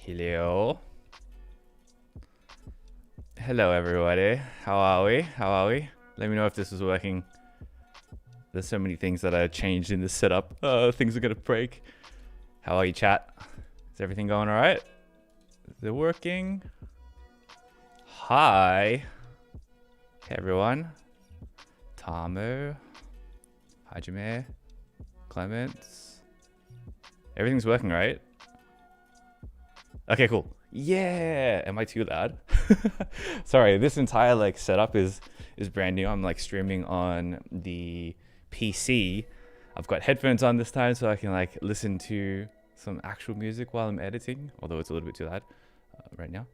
Hello. Hello, everybody. How are we? How are we? Let me know if this is working. There's so many things that I changed in this setup. Things are gonna break. How are you, chat? Is everything going all right? Is it working? Hi. Hey, everyone. Tamu. Hajime. Clements. Everything's working, right? Okay, cool. Yeah. Am I too loud? Sorry, this entire like setup is brand new. I'm like streaming on the PC. I've got headphones on this time so I can like listen to some actual music while I'm editing, although it's a little bit too loud right now.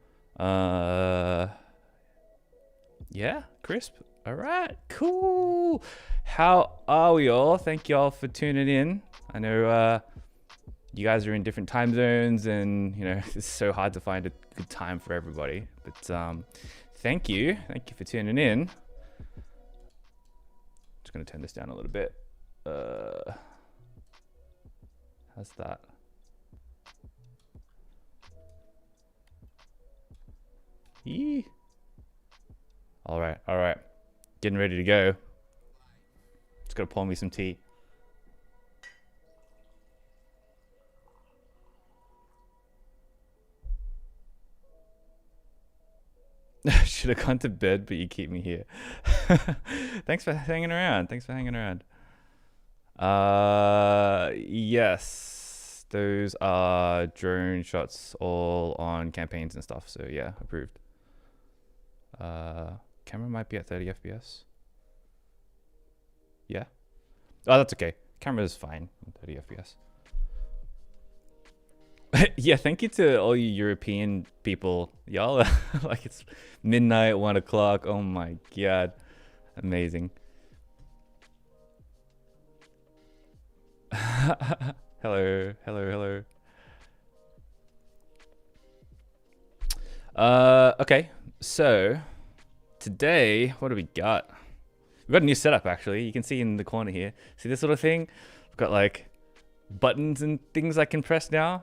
Yeah, crisp. All right, cool. How are we all? Thank you all for tuning in. I know you guys are in different time zones and you know it's so hard to find a good time for everybody, but thank you for tuning in. Just gonna turn this down a little bit. How's that? Yee. All right, getting ready to go. Just gotta pour me some tea. Should have gone to bed, but you keep me here. Thanks for hanging around. Yes, those are drone shots all on campaigns and stuff. So yeah, approved. Camera might be at 30 FPS. Yeah. Oh, that's okay. Camera's fine at 30 FPS. Yeah, thank you to all you European people. Y'all, like it's midnight, 1 o'clock. Oh my God. Amazing. Hello. Okay, so today, what do we got? We've got a new setup actually. You can see in the corner here. See this little thing? We've got like buttons and things I can press now.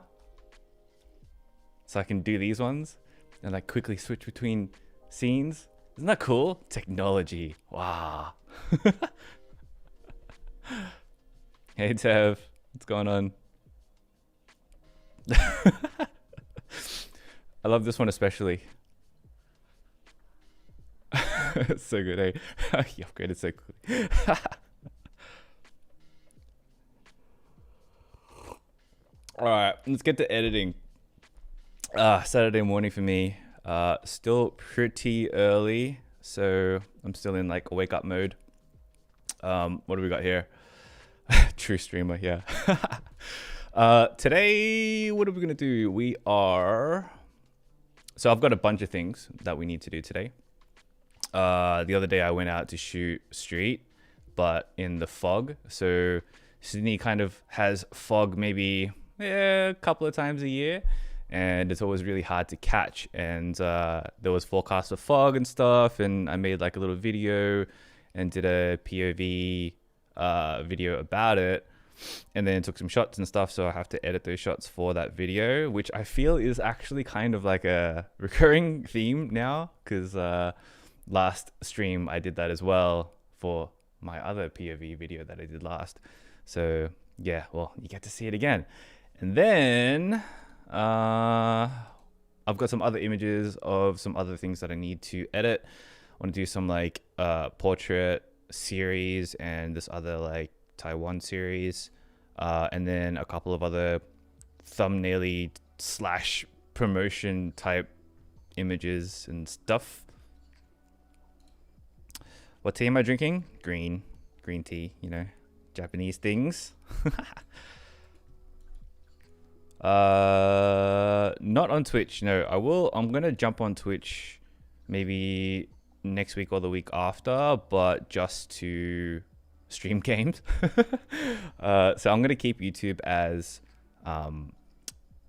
So I can do these ones and like quickly switch between scenes. Isn't that cool? Technology. Wow. Hey Tev, what's going on? I love this one especially. It's so good, eh? You upgraded so quickly. Alright, let's get to editing. Saturday morning for me. Still pretty early, so I'm still in like wake up mode. What do we got here? True streamer, yeah. Today, what are we gonna do? So I've got a bunch of things that we need to do today. The other day I went out to shoot street, but in the fog. So Sydney kind of has fog maybe a couple of times a year. And it's always really hard to catch, and there was forecast of fog and stuff, and I made like a little video and did a POV video about it, and then took some shots and stuff, so I have to edit those shots for that video, which I feel is actually kind of like a recurring theme now, because last stream I did that as well for my other POV video that I did last. So yeah, well, you get to see it again. And then I've got some other images of some other things that I need to edit. I want to do some like portrait series and this other like Taiwan series, and then a couple of other thumbnail-y / promotion type images and stuff. What tea am I drinking? Green tea, you know, Japanese things. Not on Twitch. No, I'm gonna jump on Twitch maybe next week or the week after, but just to stream games. So I'm gonna keep YouTube as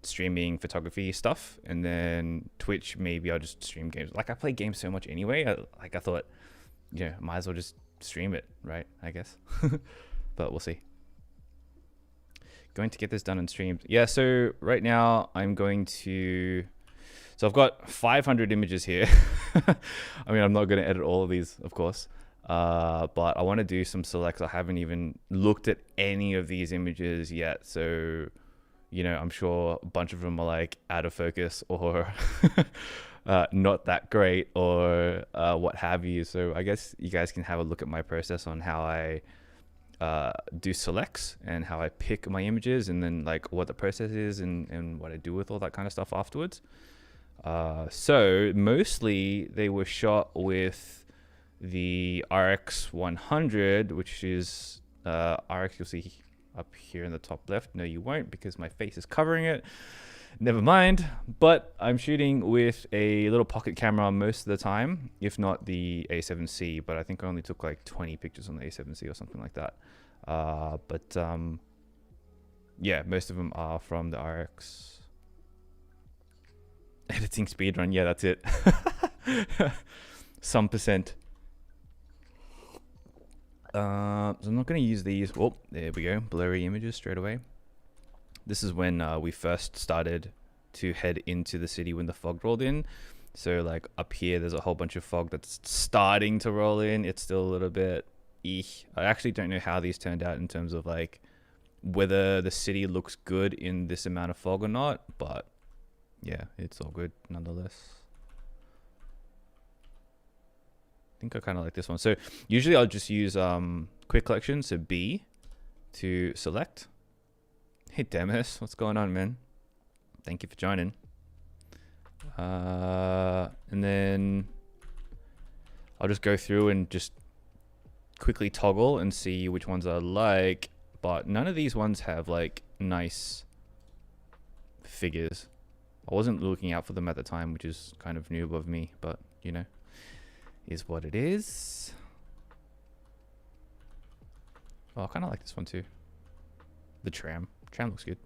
streaming photography stuff, and then Twitch maybe I'll just stream games. Like I play games so much anyway. I thought, you know, might as well just stream it, right? I guess. But we'll see. going to get this done on stream. Yeah, so right now I'm going to... So I've got 500 images here. I mean, I'm not going to edit all of these, of course. But I want to do some selects. I haven't even looked at any of these images yet. So, you know, I'm sure a bunch of them are like out of focus or not that great or what have you. So I guess you guys can have a look at my process on how I do selects and how I pick my images, and then like what the process is and what I do with all that kind of stuff afterwards. So mostly they were shot with the RX 100, which is RX, you'll see up here in the top left. No, you won't, because my face is covering it. Never mind. But I'm shooting with a little pocket camera most of the time, if not the A7C, but I think I only took like 20 pictures on the A7C or something like that. Yeah, most of them are from the RX. Editing speedrun, yeah, that's it. Some percent. So I'm not going to use these. Oh, there we go. Blurry images straight away. This is when we first started to head into the city when the fog rolled in. So like up here, there's a whole bunch of fog that's starting to roll in. It's still a little bit eek. I actually don't know how these turned out in terms of like whether the city looks good in this amount of fog or not. But yeah, it's all good nonetheless. I think I kind of like this one. So usually I'll just use quick collection, so B, to select. Hey Demis, what's going on, man? Thank you for joining. And then I'll just go through and just quickly toggle and see which ones I like. But none of these ones have like nice figures. I wasn't looking out for them at the time, which is kind of new of me, but you know, is what it is. Oh, I kind of like this one too. The tram. Tram looks good.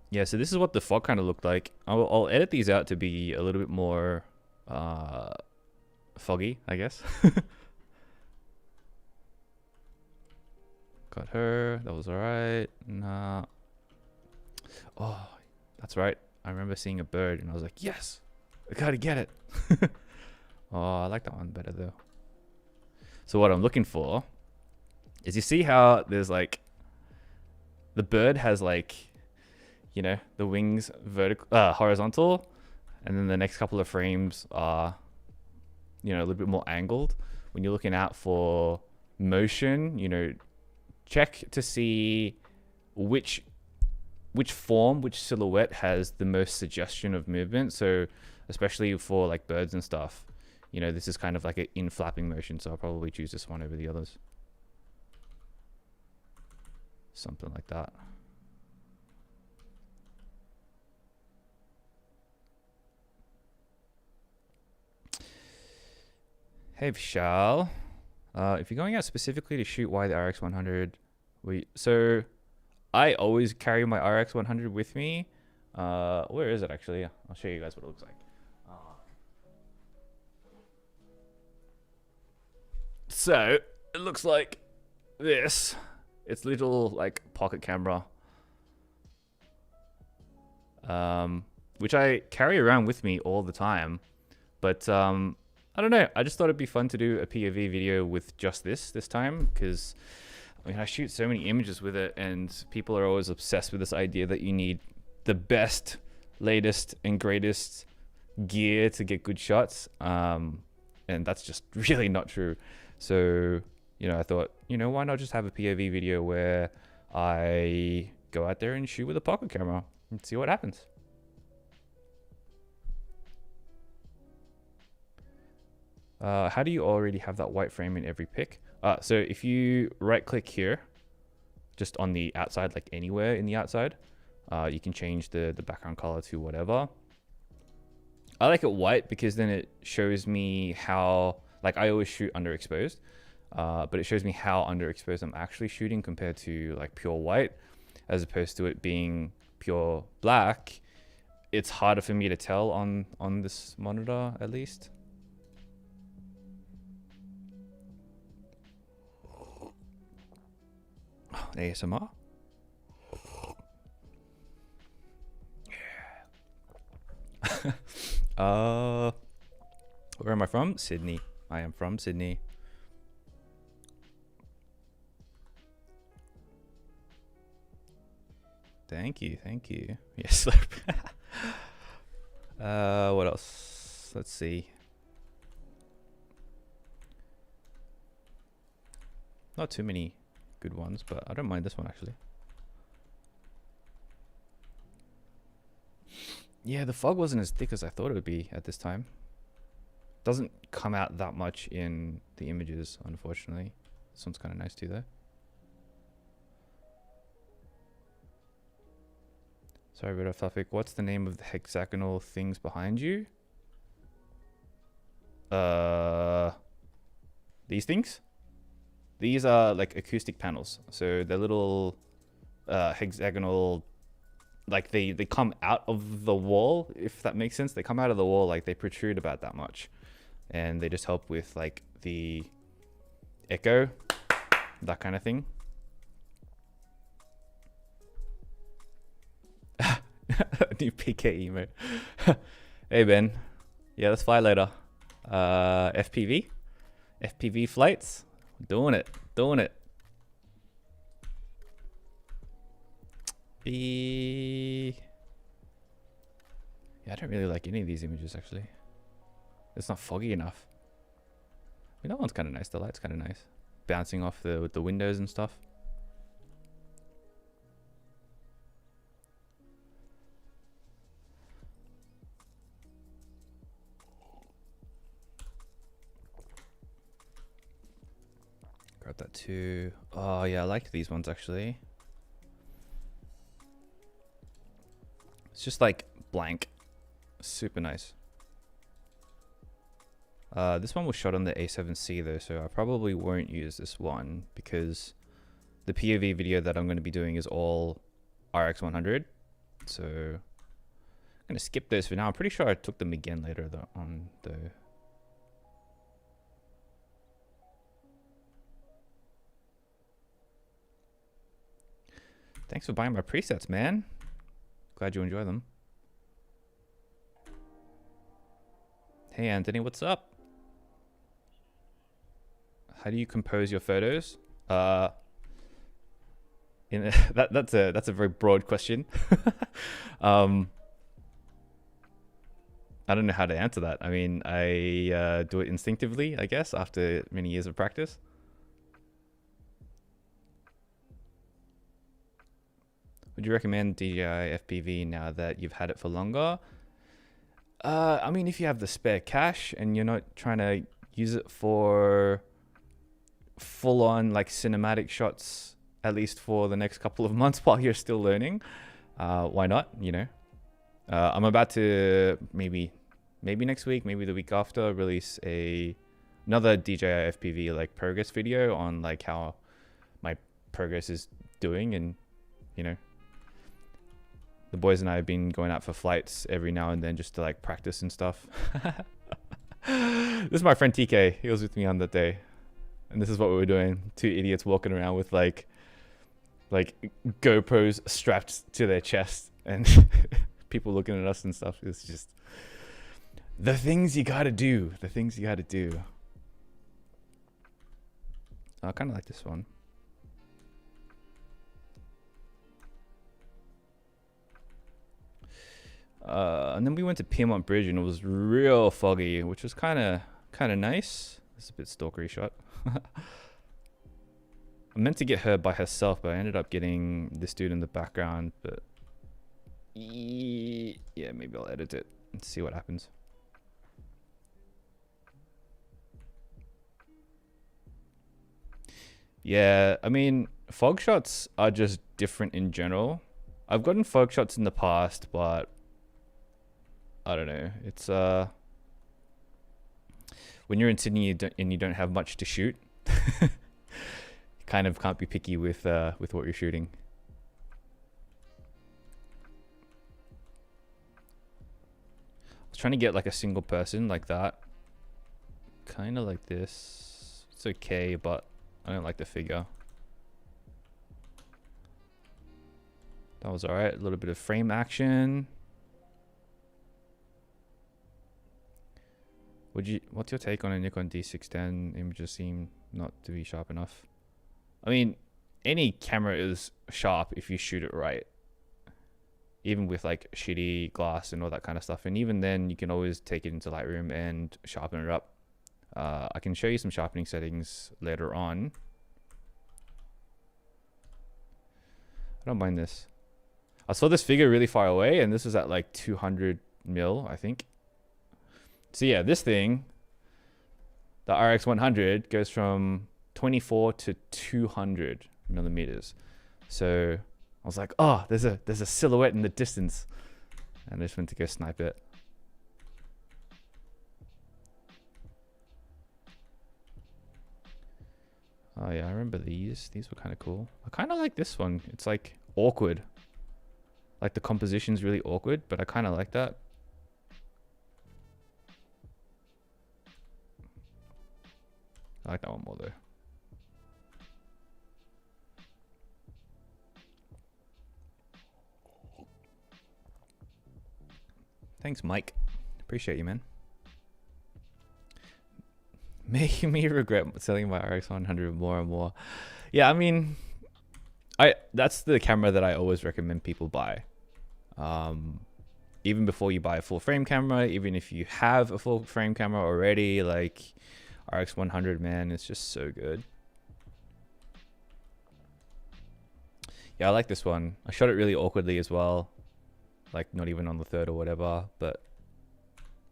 Yeah, so this is what the fog kind of looked like. I'll edit these out to be a little bit more foggy, I guess. Got her. That was alright. Nah. Oh, that's right. I remember seeing a bird and I was like, yes, I gotta get it. Oh, I like that one better though. So what I'm looking for is, you see how there's like, the bird has like, you know, the wings horizontal, and then the next couple of frames are, you know, a little bit more angled. When you're looking out for motion, you know, check to see which form, which silhouette has the most suggestion of movement. So especially for like birds and stuff, you know, this is kind of like an in-flapping motion, so I'll probably choose this one over the others. Something like that. Hey Vishal, if you're going out specifically to shoot why the RX 100, so I always carry my RX 100 with me. Where is it actually? I'll show you guys what it looks like. So it looks like this. It's little like pocket camera, which I carry around with me all the time. But I don't know. I just thought it'd be fun to do a POV video with just this time, because I mean, I shoot so many images with it, and people are always obsessed with this idea that you need the best, latest, and greatest gear to get good shots. And that's just really not true. So, you know, I thought, you know, why not just have a POV video where I go out there and shoot with a pocket camera and see what happens. How do you already have that white frame in every pic? So if you right click here, just on the outside, like anywhere in the outside, you can change the background color to whatever. I like it white because then it shows me how, like I always shoot underexposed, but it shows me how underexposed I'm actually shooting compared to like pure white, as opposed to it being pure black. It's harder for me to tell on this monitor, at least. ASMR. Where am I from? Sydney. I am from Sydney. Thank you, thank you. Yes. What else? Let's see. Not too many good ones, but I don't mind this one actually. Yeah, the fog wasn't as thick as I thought it would be at this time. Doesn't come out that much in the images, unfortunately. This one's kind of nice too, though. Sorry, bit off topic. What's the name of the hexagonal things behind you? These things? These are like acoustic panels. So they're little hexagonal, like they come out of the wall, if that makes sense. They come out of the wall, like they protrude about that much. And they just help with like the echo, that kind of thing. New PK emo. Hey Ben, yeah, let's fly later. FPV flights, doing it. Yeah, I don't really like any of these images actually. It's not foggy enough. I mean, that one's kind of nice. The light's kind of nice, bouncing off the windows and stuff. Grab that too. Oh yeah, I liked these ones actually. It's just like blank, super nice. This one was shot on the A7C though, so I probably won't use this one because the POV video that I'm going to be doing is all RX 100. So I'm going to skip those for now. I'm pretty sure I took them again later though on the... Thanks for buying my presets, man. Glad you enjoy them. Hey Anthony, what's up? How do you compose your photos? That's a very broad question. I don't know how to answer that. I mean, I do it instinctively, I guess, after many years of practice. Would you recommend DJI FPV now that you've had it for longer? I mean, if you have the spare cash and you're not trying to use it for full-on like cinematic shots, at least for the next couple of months while you're still learning, why not? You know, I'm about to maybe next week, maybe the week after, release another DJI FPV like progress video on like how my progress is doing, and you know, the boys and I have been going out for flights every now and then just to like practice and stuff. This is my friend TK. He was with me on that day. And this is what we were doing. Two idiots walking around with like GoPros strapped to their chest and people looking at us and stuff. It's just the things you gotta do. The things you gotta do. I kind of like this one. And then we went to Piedmont Bridge and it was real foggy, which was kind of nice. It's a bit stalkery shot. I meant to get her by herself, but I ended up getting this dude in the background. But yeah, maybe I'll edit it and see what happens. Yeah, I mean, fog shots are just different in general. I've gotten fog shots in the past, but I don't know. It's when you're in Sydney and you don't have much to shoot, you kind of can't be picky with what you're shooting. I was trying to get like a single person like that, kind of like this. It's okay, but I don't like the figure. That was all right. A little bit of frame action. What's your take on a Nikon D610? Images seem not to be sharp enough. I mean, any camera is sharp if you shoot it right. Even with like shitty glass and all that kind of stuff. And even then, you can always take it into Lightroom and sharpen it up. I can show you some sharpening settings later on. I don't mind this. I saw this figure really far away, and this is at like 200 mil, I think. So yeah, this thing, the RX 100, goes from 24 to 200 millimeters. So I was like, oh, there's a silhouette in the distance, and I just went to go snipe it. Oh yeah, I remember these. These were kind of cool. I kind of like this one. It's like awkward. Like the composition's really awkward, but I kind of like that. I like that one more though. Thanks, Mike. Appreciate you, man. Making me regret selling my RX 100 more and more. Yeah, I mean, that's the camera that I always recommend people buy. Even before you buy a full frame camera, even if you have a full frame camera already, like RX 100, man, it's just so good. Yeah, I like this one. I shot it really awkwardly as well. Like not even on the third or whatever, but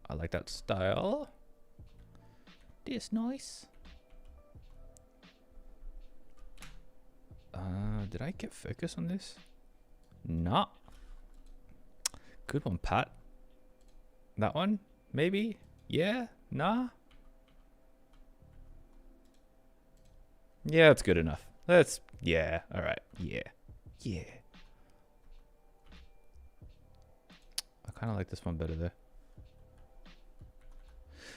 I like that style. This nice. Did I get focus on this? Nah. Good one, Pat. That one? Maybe? Yeah? Nah? Yeah, it's good enough. Yeah, alright. Yeah. Yeah. I kind of like this one better though.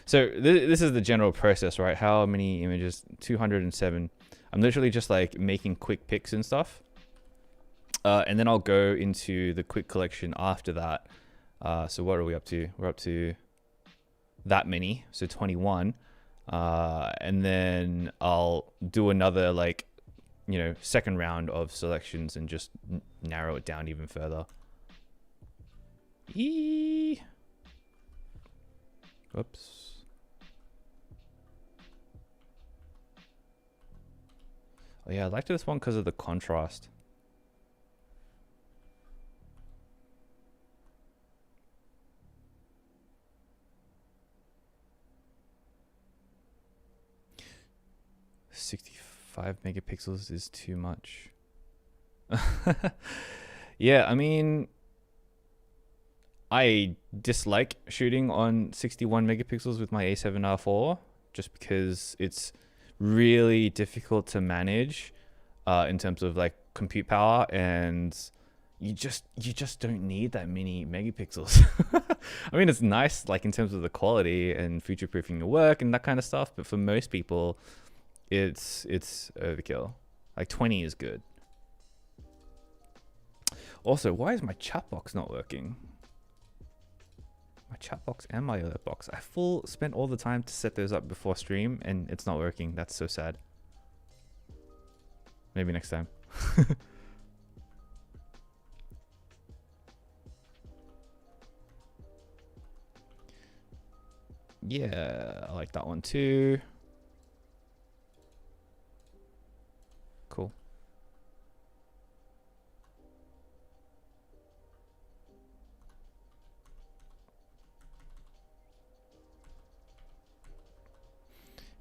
So this is the general process, right? How many images? 207. I'm literally just like making quick pics and stuff. And then I'll go into the quick collection after that. So what are we up to? We're up to that many, so 21. And then I'll do another like, you know, second round of selections and just narrow it down even further. Whoops. Oh yeah, I liked this one because of the contrast. "65 megapixels is too much." Yeah, I mean, I dislike shooting on 61 megapixels with my A7R4 just because it's really difficult to manage in terms of like compute power, and you just don't need that many megapixels. I mean, it's nice like in terms of the quality and future proofing your work and that kind of stuff, but for most people it's overkill. Like 20 is good. Also, why is my chat box not working? My chat box and my alert box. I spent all the time to set those up before stream and it's not working. That's so sad. Maybe next time. Yeah, I like that one too. Cool.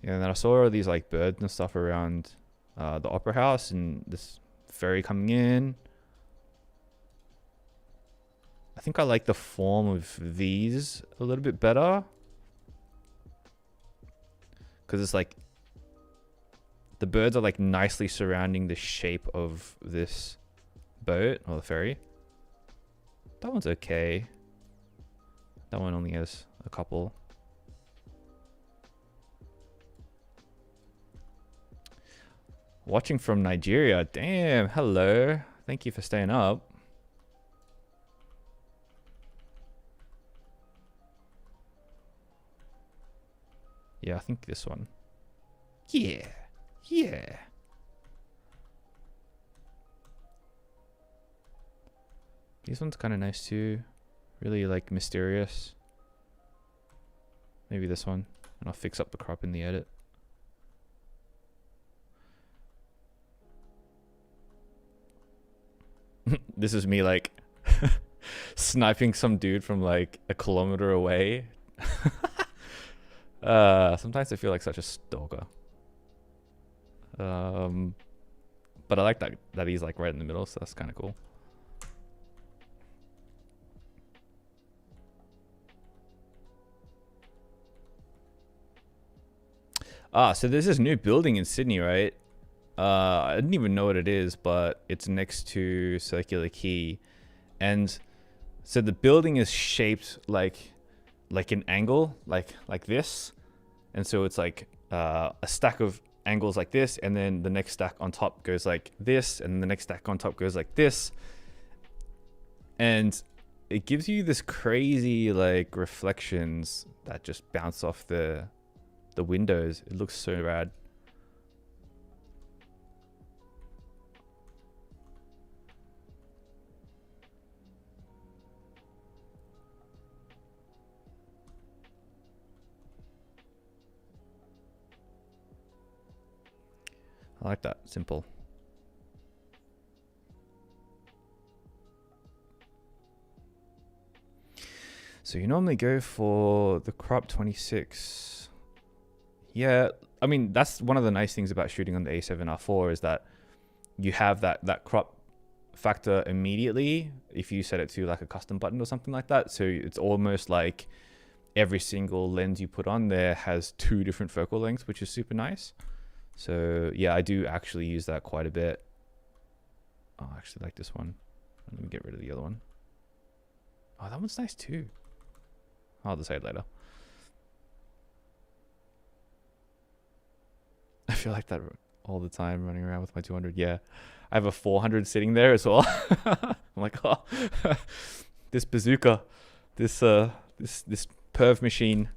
Yeah, and then I saw all these like birds and stuff around the opera house and this ferry coming in. I think I like the form of these a little bit better. Because it's like the birds are like nicely surrounding the shape of this boat or the ferry. That one's okay. That one only has a couple. Watching from Nigeria. Damn, hello. Thank you for staying up. Yeah, I think this one. Yeah. Yeah. This one's kind of nice too. Really like mysterious. Maybe this one. And I'll fix up the crop in the edit. This is me like sniping some dude from like a kilometer away. Sometimes I feel like such a stalker. But I like that he's like right in the middle, so that's kind of cool. So there's this new building in Sydney, right? I didn't even know what it is, but it's next to Circular Quay. And so the building is shaped like an angle, like this. And so it's like a stack of angles like this, and then the next stack on top goes like this, and the next stack on top goes like this. And it gives you this crazy like reflections that just bounce off the windows. It looks so rad. I like that. Simple. So you normally go for the crop 26. Yeah, I mean, that's one of the nice things about shooting on the A7R4 is that you have that crop factor immediately if you set it to like a custom button or something like that. So it's almost like every single lens you put on there has 2 different focal lengths, which is super nice. So yeah, I do actually use that quite a bit. Oh, I actually like this one. Let me get rid of the other one. Oh, that one's nice too. I'll decide later. I feel like that all the time running around with my 200. Yeah, I have a 400 sitting there as well. I'm like, oh, this bazooka, this perv machine.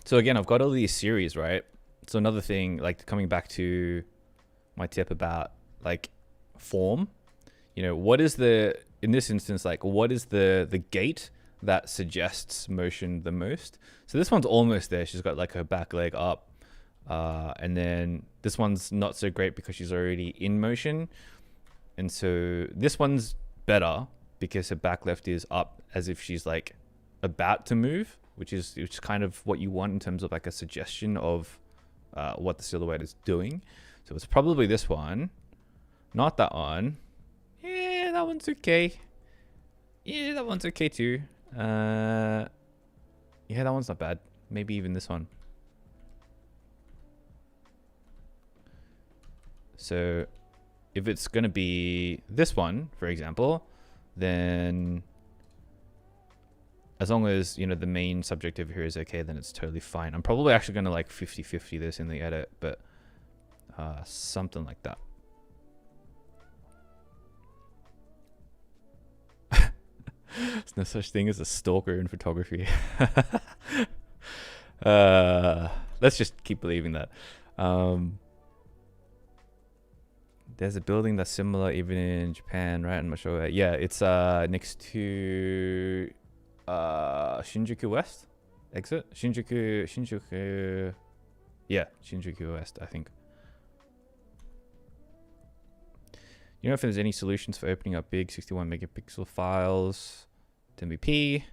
So again, I've got all these series, right? So another thing, like coming back to my tip about like form, you know, what is the, in this instance, like what is the gait that suggests motion the most? So this one's almost there. She's got like her back leg up. And then this one's not so great because she's already in motion. And so this one's better because her back left is up as if she's like about to move, which is kind of what you want in terms of like a suggestion of what the silhouette is doing. So it's probably this one, not that one. Yeah, that one's okay. Yeah, that one's okay too. Yeah, that one's not bad. Maybe even this one. So if it's going to be this one, for example, then as long as, you know, the main subject over here is okay, then it's totally fine. I'm probably actually going to like 50-50 this in the edit, but something like that. There's no such thing as a stalker in photography. Let's just keep believing that. There's a building that's similar even in Japan, right? I'm not sure. Yeah, it's next to Shinjuku West exit. Shinjuku. Yeah, Shinjuku West, I think. You know if there's any solutions for opening up big 61 megapixel files, 1080p?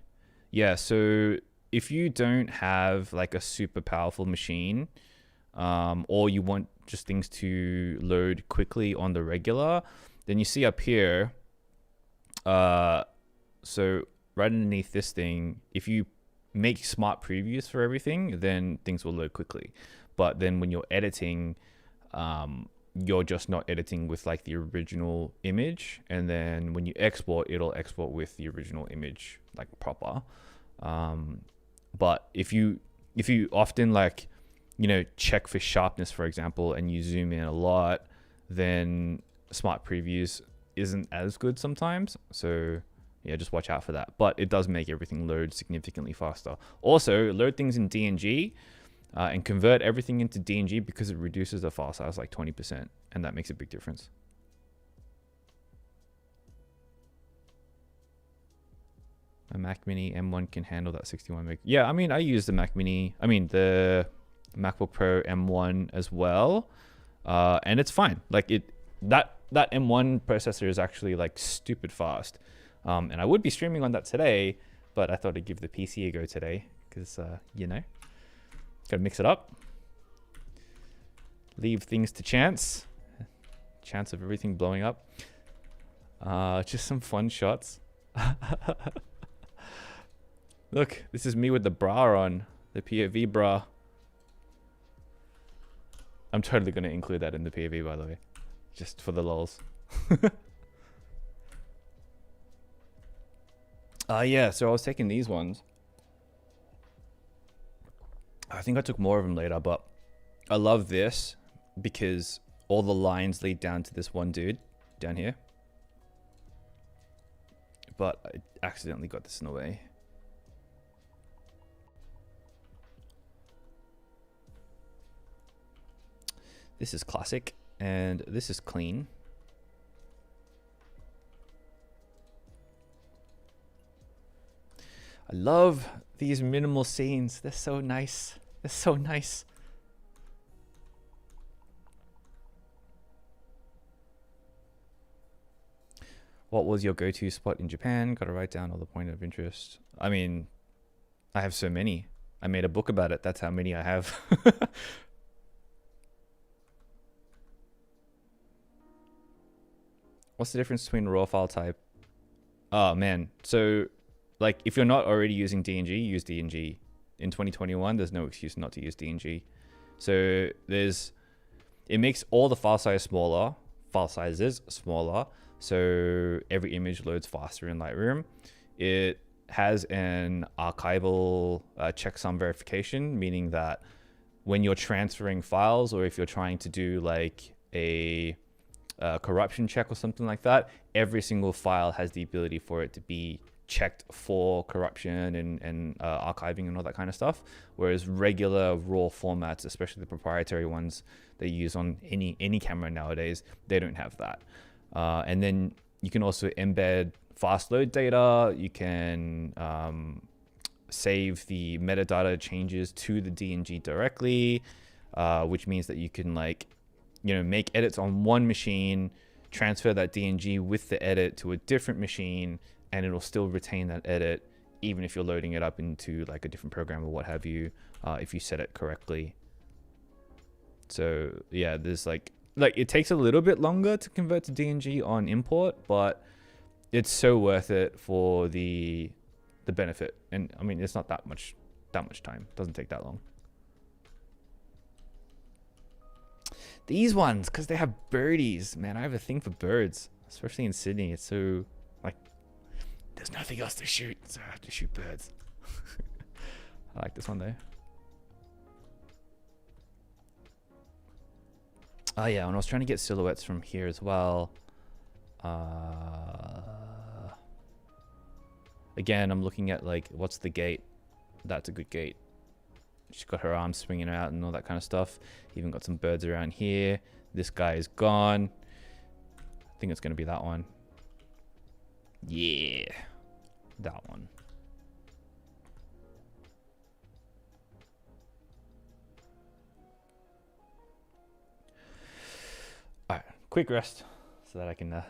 Yeah, so if you don't have like a super powerful machine, or you want just things to load quickly on the regular, then you see up here, so right underneath this thing, if you make smart previews for everything, then things will load quickly. But then when you're editing, you're just not editing with like the original image, and then when you export, it'll export with the original image like proper. But if you if you often like, you know, check for sharpness, for example, and you zoom in a lot, then smart previews isn't as good sometimes. So yeah, just watch out for that. But it does make everything load significantly faster. Also, load things in DNG and convert everything into DNG because it reduces the file size like 20%, and that makes a big difference. A Mac Mini M1 can handle that 61 meg. Yeah, I mean, I use the Mac Mini. I mean, the MacBook Pro M1 as well, and it's fine. Like that M1 processor is actually like stupid fast, and I would be streaming on that today, but I thought I'd give the PC a go today because you know, gotta mix it up. Leave things to chance of everything blowing up. Just some fun shots. Look, this is me with the bra on, the POV bra. I'm totally going to include that in the POV, by the way, just for the lols. Yeah, so I was taking these ones. I think I took more of them later, but I love this because all the lines lead down to this one dude down here. But I accidentally got this in the way. This is classic, and this is clean. I love these minimal scenes. They're so nice. They're so nice. What was your go-to spot in Japan? Got to write down all the point of interest. I mean, I have so many. I made a book about it. That's how many I have. What's the difference between raw file type? Oh man, so like if you're not already using DNG, use DNG. In 2021, there's no excuse not to use DNG. So it makes all the file sizes smaller. So every image loads faster in Lightroom. It has an archival checksum verification, meaning that when you're transferring files, or if you're trying to do like a corruption check or something like that, every single file has the ability for it to be checked for corruption and archiving and all that kind of stuff. Whereas regular raw formats, especially the proprietary ones they use on any camera nowadays, they don't have that. And then you can also embed fast load data. You can save the metadata changes to the DNG directly, which means that you can like, you know, make edits on one machine, transfer that DNG with the edit to a different machine, and it'll still retain that edit even if you're loading it up into like a different program or what have you, if you set it correctly. So yeah, there's like it takes a little bit longer to convert to DNG on import, but it's so worth it for the benefit. And I mean, it's not that much time. It doesn't take that long. These ones, because they have birdies. Man, I have a thing for birds, especially in Sydney. It's so, like, there's nothing else to shoot, so I have to shoot birds. I like this one, though. Oh, yeah, and I was trying to get silhouettes from here as well. Again, I'm looking at, like, what's the gate? That's a good gate. She's got her arms swinging out and all that kind of stuff. Even got some birds around here. This guy is gone. I think it's going to be that one. Yeah. That one. All right. Quick rest so that I can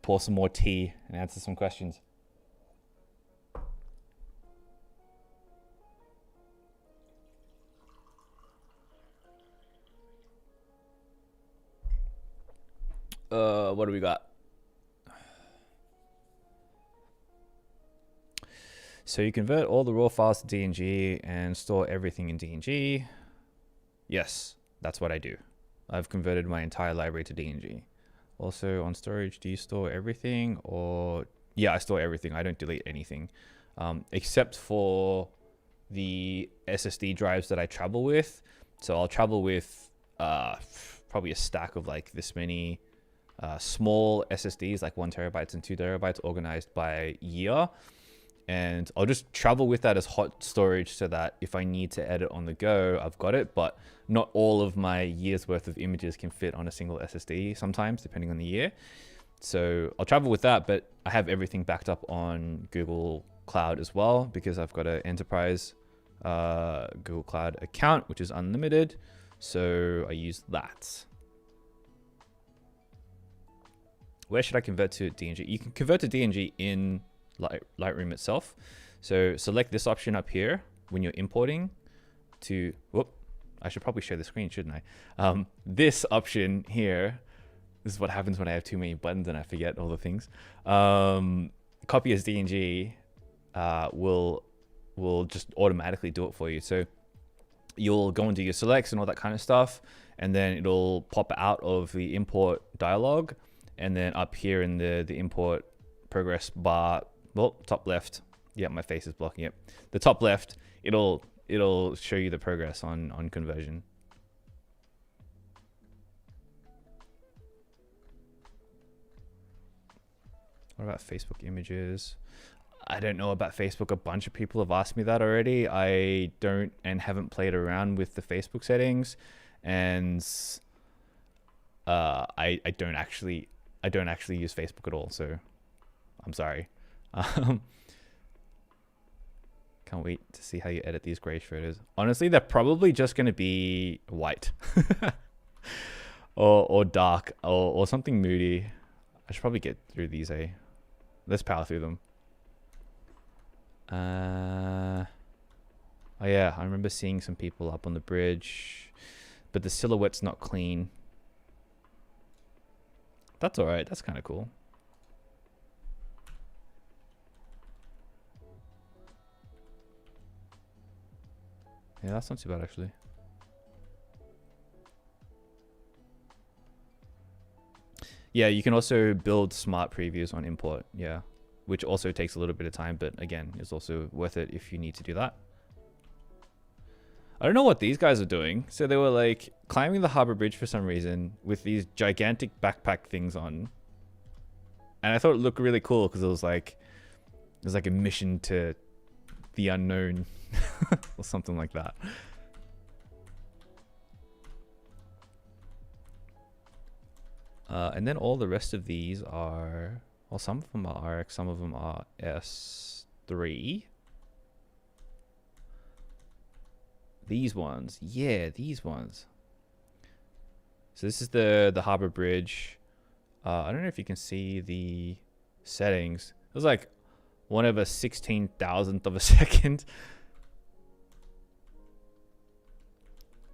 pour some more tea and answer some questions. What do we got? So you convert all the raw files to DNG and store everything in DNG. Yes, that's what I do. I've converted my entire library to DNG. Also on storage, do you store everything? Or yeah, I store everything. I don't delete anything, except for the SSD drives that I travel with. So I'll travel with probably a stack of like this many small SSDs, like 1 terabytes and 2 terabytes, organized by year. And I'll just travel with that as hot storage so that if I need to edit on the go, I've got it. But not all of my year's worth of images can fit on a single SSD sometimes, depending on the year. So I'll travel with that, but I have everything backed up on Google Cloud as well, because I've got an enterprise Google Cloud account, which is unlimited. So I use that. Where should I convert to DNG? You can convert to DNG in Lightroom itself. So select this option up here when you're importing to, whoop, I should probably share the screen, shouldn't I? This option here, this is what happens when I have too many buttons and I forget all the things. Copy as DNG will just automatically do it for you. So you'll go into your selects and all that kind of stuff, and then it'll pop out of the import dialog, and then up here in the import progress bar, well, top left, yeah, my face is blocking it. The top left, it'll show you the progress on conversion. What about Facebook images? I don't know about Facebook. A bunch of people have asked me that already. I don't and haven't played around with the Facebook settings, and I don't actually use Facebook at all. So I'm sorry. Can't wait to see how you edit these gray photos. Honestly, they're probably just going to be white or dark or something moody. I should probably get through these. Let's power through them. Oh yeah, I remember seeing some people up on the bridge, but the silhouette's not clean. That's all right. That's kind of cool. Yeah, that's not too bad actually. Yeah, you can also build smart previews on import. Yeah, which also takes a little bit of time, but again, it's also worth it if you need to do that. I don't know what these guys are doing. So they were like climbing the harbor bridge for some reason with these gigantic backpack things on. And I thought it looked really cool because it was like a mission to the unknown or something like that. And then all the rest of these are, well, some of them are RX, some of them are S3. These ones, yeah, these ones. So this is the harbor bridge. I don't know if you can see the settings. It was like 1/16,000th of a second.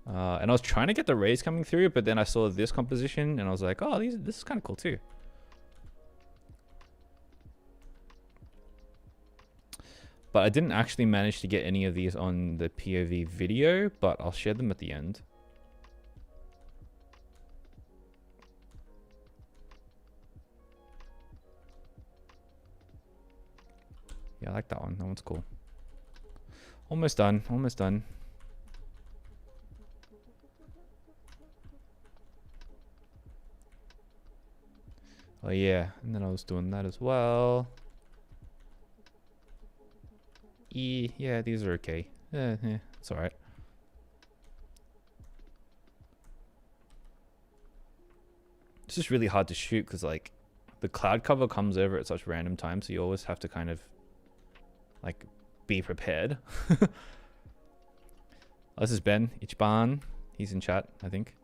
And I was trying to get the rays coming through, but then I saw this composition and I was like, oh, this is kind of cool too. But I didn't actually manage to get any of these on the POV video, but I'll share them at the end. Yeah, I like that one. That one's cool. Almost done. Almost done. Oh yeah, and then I was doing that as well. Yeah, these are okay. It's all right. It's just really hard to shoot because like the cloud cover comes over at such random times, so you always have to kind of like be prepared. Oh, this is Ben Ichban. He's in chat, I think.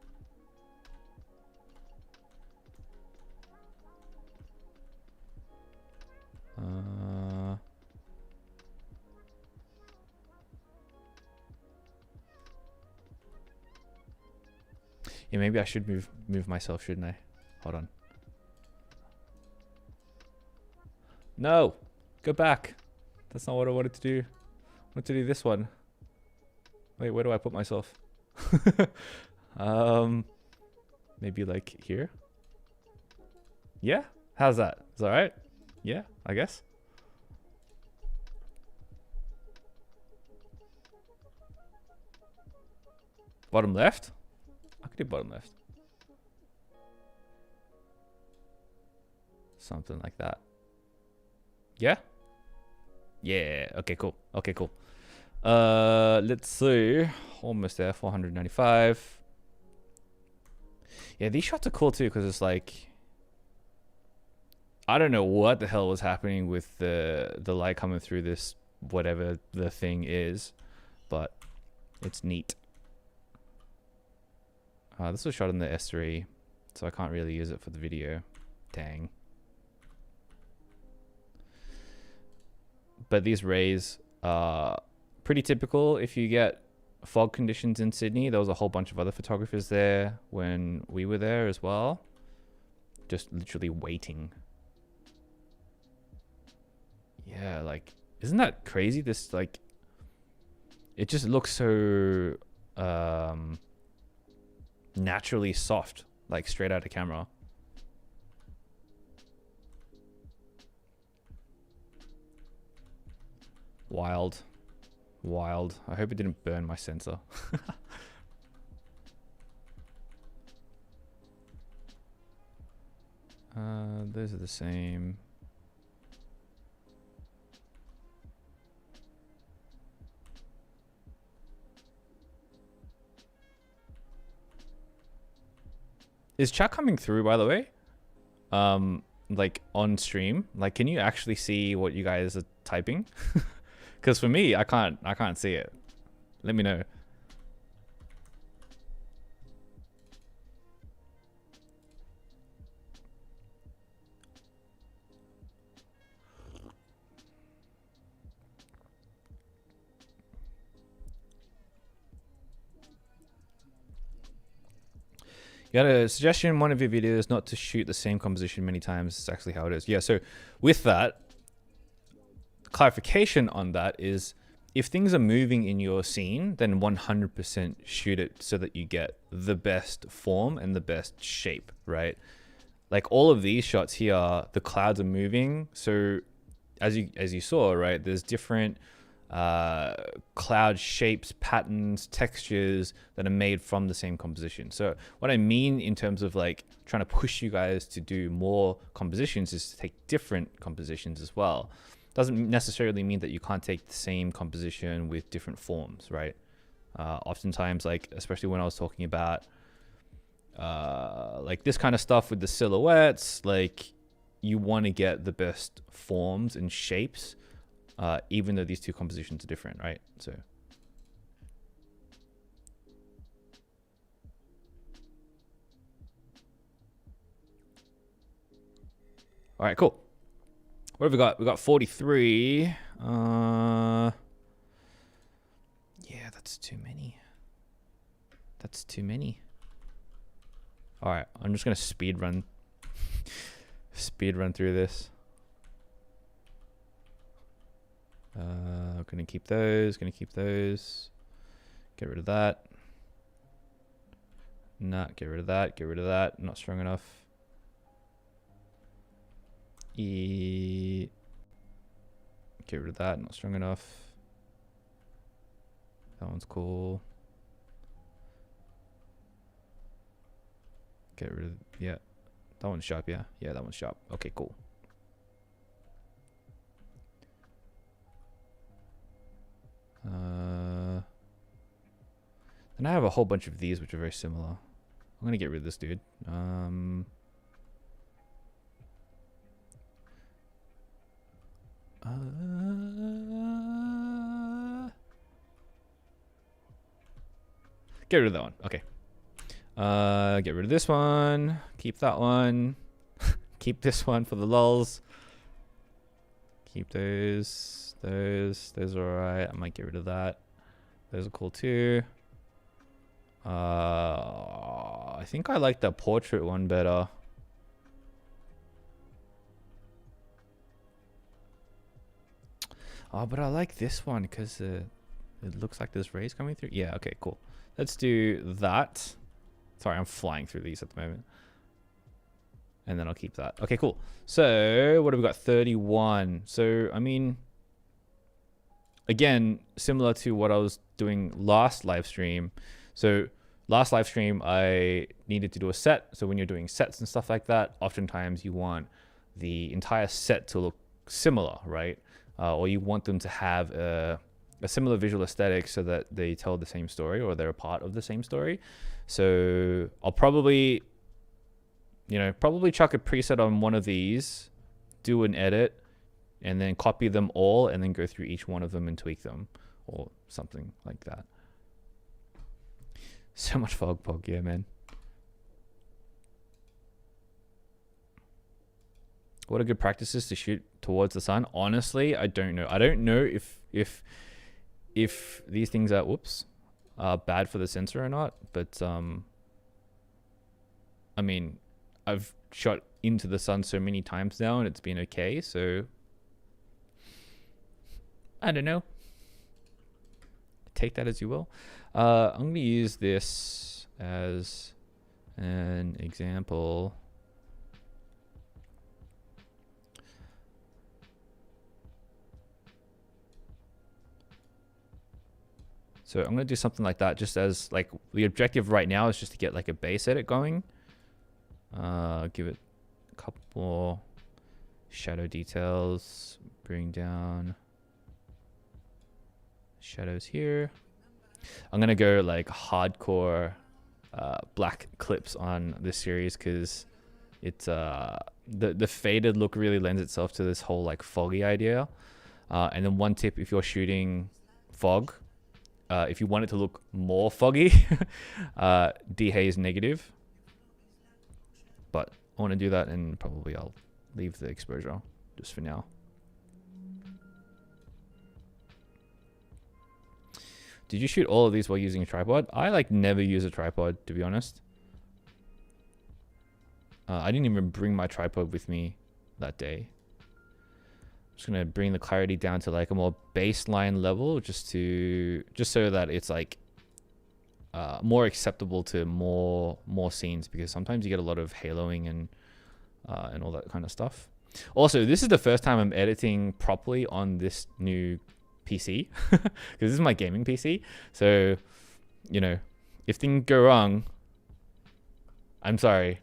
Yeah, maybe I should move myself, shouldn't I? Hold on. No, go back. That's not what I wanted to do. I wanted to do this one. Wait, where do I put myself? Maybe like here. Yeah, how's that? Is that all right? Yeah, I guess. Bottom left? I could do bottom left. Something like that. Yeah? Yeah. Okay, cool. Okay, cool. Let's see. Almost there. 495. Yeah, these shots are cool too, because it's like, I don't know what the hell was happening with the light coming through this, whatever the thing is, but it's neat. This was shot in the S3, so I can't really use it for the video. Dang. But these rays are pretty typical if you get fog conditions in Sydney. There was a whole bunch of other photographers there when we were there as well. Just literally waiting. Yeah, like, isn't that crazy? This, like, it just looks so naturally soft, like straight out of camera. Wild. Wild. I hope it didn't burn my sensor. Those are the same. Is chat coming through, by the way? Like on stream? Like, can you actually see what you guys are typing? Because for me, I can't see it. Let me know. You had a suggestion in one of your videos not to shoot the same composition many times. It's actually how it is. Yeah, so with that, clarification on that is, if things are moving in your scene, then 100% shoot it so that you get the best form and the best shape, right? Like all of these shots here, the clouds are moving. So as you saw, right, there's different cloud shapes, patterns, textures that are made from the same composition. So what I mean in terms of like trying to push you guys to do more compositions is to take different compositions as well. Doesn't necessarily mean that you can't take the same composition with different forms, right? Oftentimes, like, especially when I was talking about like this kind of stuff with the silhouettes, like you want to get the best forms and shapes, even though these two compositions are different, right? So all right, cool. What have we got? We got 43. Yeah, that's too many. That's too many. All right, I'm just gonna speed run through this. Gonna keep those. Gonna keep those. Get rid of that. Nah, get rid of that. Get rid of that. Not strong enough. Get rid of that. Not strong enough. That one's cool. Get rid of, yeah. That one's sharp, yeah. Yeah, that one's sharp. Okay, cool. Then I have a whole bunch of these which are very similar. I'm gonna get rid of this dude. Get rid of that one. Okay. Get rid of this one. Keep that one. Keep this one for the lulz. Keep those. Those are alright. I might get rid of that. Those are cool too. I think I like the portrait one better. Oh, but I like this one because it looks like there's rays coming through. Yeah, okay, cool. Let's do that. Sorry, I'm flying through these at the moment. And then I'll keep that. Okay, cool. So what have we got? 31. So, I mean, again, similar to what I was doing last live stream. So last live stream, I needed to do a set. So when you're doing sets and stuff like that, oftentimes you want the entire set to look similar, right? Or you want them to have a similar visual aesthetic so that they tell the same story or they're a part of the same story. So I'll probably, probably chuck a preset on one of these, do an edit, and then copy them all and then go through each one of them and tweak them or something like that. So much fog, yeah, man. What are good practices to shoot towards the sun? Honestly, I don't know. I don't know if these things are bad for the sensor or not, but I mean, I've shot into the sun so many times now and it's been okay, so I don't know. Take that as you will. I'm going to use this as an example. So I'm going to do something like that, just as like the objective right now is just to get like a base edit going. Give it a couple more shadow details, bring down shadows here. I'm going to go like hardcore black clips on this series because it's the faded look really lends itself to this whole like foggy idea. And then one tip, if you're shooting fog, if you want it to look more foggy, dehaze negative. But I want to do that, and probably I'll leave the exposure just for now. Did you shoot all of these while using a tripod? I like never use a tripod, to be honest. I didn't even bring my tripod with me that day. I'm just gonna bring the clarity down to like a more baseline level, just so that it's like more acceptable to more scenes, because sometimes you get a lot of haloing and all that kind of stuff. Also, this is the first time I'm editing properly on this new PC because this is my gaming PC. So, if things go wrong, I'm sorry.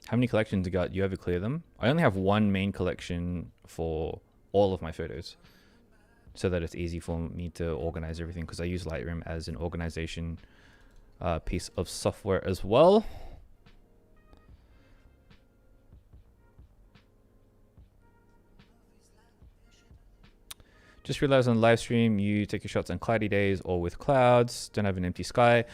How many collections you got? You ever clear them? I only have one main collection for all of my photos, so that it's easy for me to organize everything, because I use Lightroom as an organization piece of software as well. Just realized on the live stream you take your shots on cloudy days or with clouds, don't have an empty sky.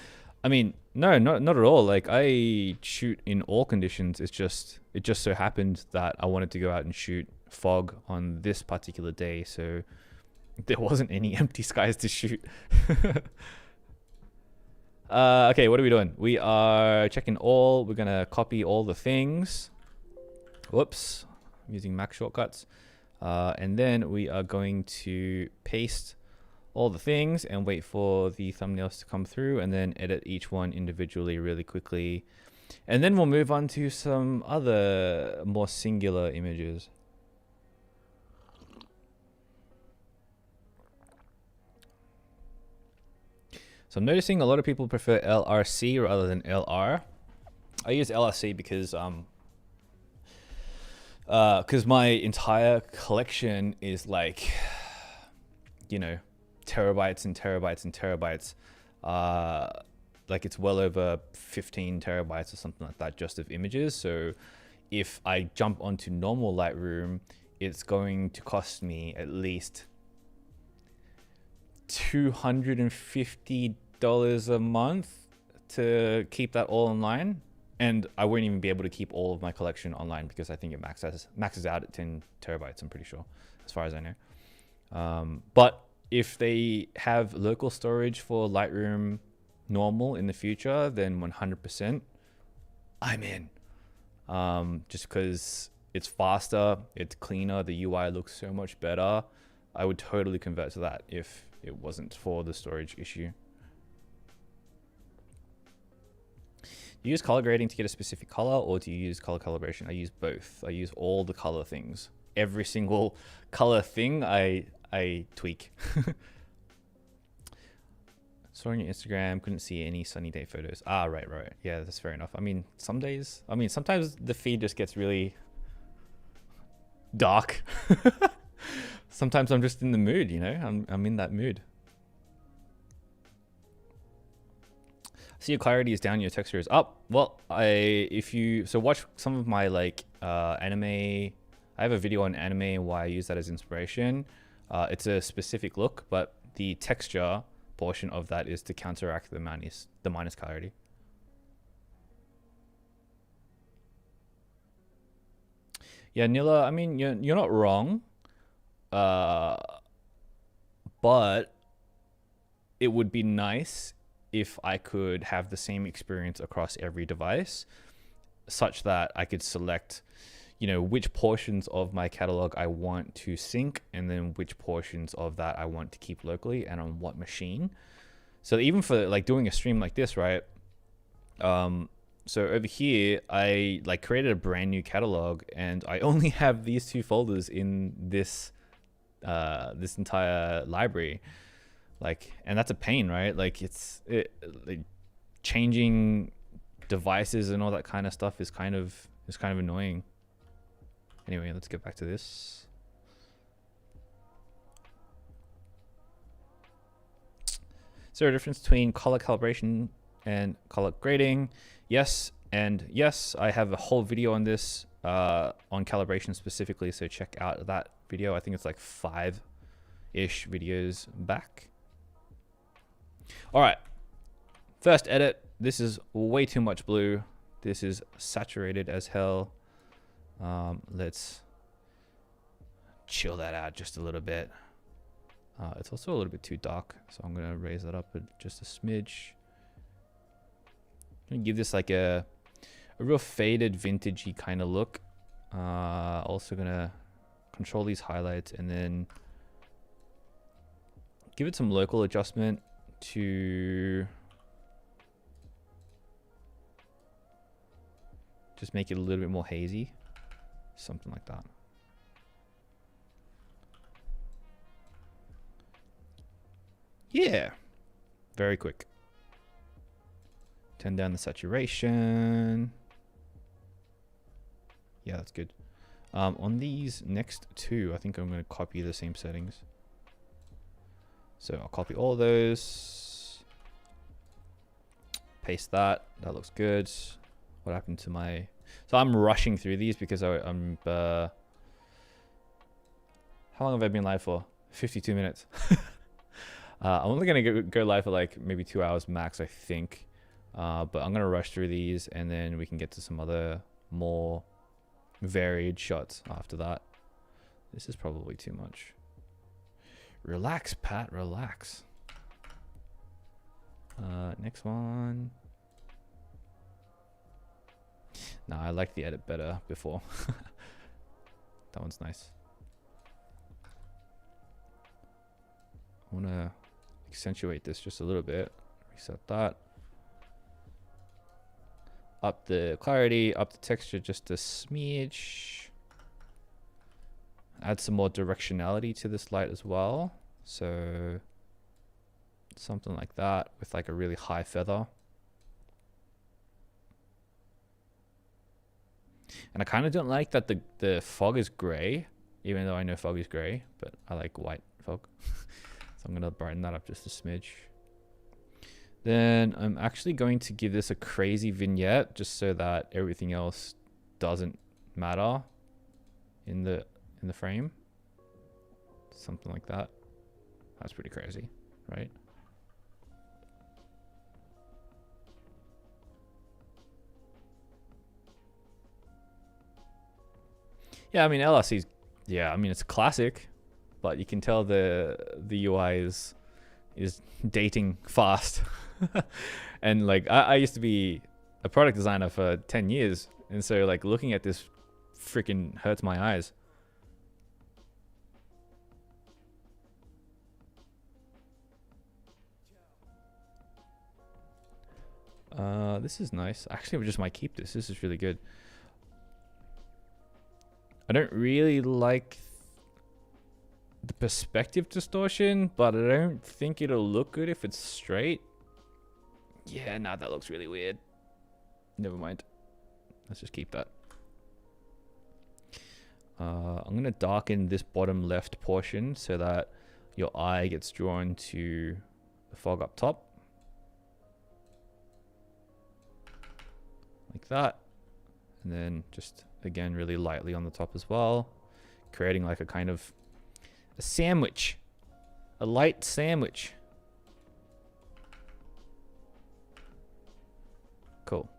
I mean, no, not at all. Like, I shoot in all conditions. It just so happened that I wanted to go out and shoot fog on this particular day, so there wasn't any empty skies to shoot. Okay, what are we doing? We are checking all. We're gonna copy all the things. Whoops, I'm using Mac shortcuts. And then we are going to paste all the things and wait for the thumbnails to come through, and then edit each one individually really quickly. And then we'll move on to some other more singular images. So I'm noticing a lot of people prefer LRC rather than LR. I use LRC because my entire collection is like, terabytes and terabytes and terabytes. Like it's well over 15 terabytes or something like that just of images. So if I jump onto normal Lightroom, it's going to cost me at least $250 a month to keep that all online. And I won't even be able to keep all of my collection online because I think it maxes out at 10 terabytes, I'm pretty sure, as far as I know. But if they have local storage for Lightroom normal in the future, then 100% I'm in. Just because it's faster, it's cleaner, the UI looks so much better. I would totally convert to that if it wasn't for the storage issue. Do you use color grading to get a specific color, or do you use color calibration? I use both. I use all the color things. every single color thing I tweak. Saw on your Instagram, couldn't see any sunny day photos. Ah, right. Yeah, that's fair enough. I mean, some days, sometimes the feed just gets really dark. Sometimes I'm just in the mood, you know, I'm in that mood. See, your clarity is down, your texture is up. Well, watch some of my like anime. I have a video on anime and why I use that as inspiration. It's a specific look, but the texture portion of that is to counteract the minus clarity. Yeah, Nila, I mean, you're not wrong, but it would be nice if I could have the same experience across every device, such that I could select, you know, which portions of my catalog I want to sync, and then which portions of that I want to keep locally and on what machine. So even for like doing a stream like this, right? So over here, I like created a brand new catalog, and I only have these 2 folders in this this entire library. Like, and that's a pain, right? Like like changing devices and all that kind of stuff is kind of annoying. Anyway, let's get back to this. Is there a difference between color calibration and color grading? Yes, and yes, I have a whole video on this, on calibration specifically, so check out that video. I think it's like 5-ish videos back. All right, first edit. This is way too much blue. This is saturated as hell. Let's chill that out just a little bit. It's also a little bit too dark, so I'm gonna raise that up just a smidge. I'm gonna give this like a real faded, vintagey kind of look. Also gonna control these highlights and then give it some local adjustment to just make it a little bit more hazy, something like that. Yeah, very quick. Turn down the saturation. Yeah, that's good. On these next 2, I think I'm going to copy the same settings. So I'll copy all those, paste that. That looks good. What happened to my... So I'm rushing through these because I'm... how long have I been live for? 52 minutes. I'm only going to go live for like maybe 2 hours max, I think. But I'm going to rush through these, and then we can get to some other more varied shots after that. This is probably too much. Relax, Pat, relax. Next one. Nah, I like the edit better before. That one's nice. I want to accentuate this just a little bit. Reset that. Up the clarity, up the texture just a smidge. Add some more directionality to this light as well. So something like that with like a really high feather. And I kind of don't like that the fog is gray, even though I know fog is gray, but I like white fog. So I'm going to brighten that up just a smidge. Then I'm actually going to give this a crazy vignette just so that everything else doesn't matter in the frame. Something like that. That's pretty crazy, right? Yeah, I mean LRC's, yeah, I mean it's classic, but you can tell the UI is dating fast. And like I used to be a product designer for 10 years, and so like looking at this freaking hurts my eyes. This is nice. Actually, I just might keep this. This is really good. I don't really like the perspective distortion, but I don't think it'll look good if it's straight. Yeah, nah, that looks really weird. Never mind. Let's just keep that. I'm going to darken this bottom left portion so that your eye gets drawn to the fog up top. Like that. And then just, again, really lightly on the top as well. Creating like a kind of a sandwich. A light sandwich. Cool.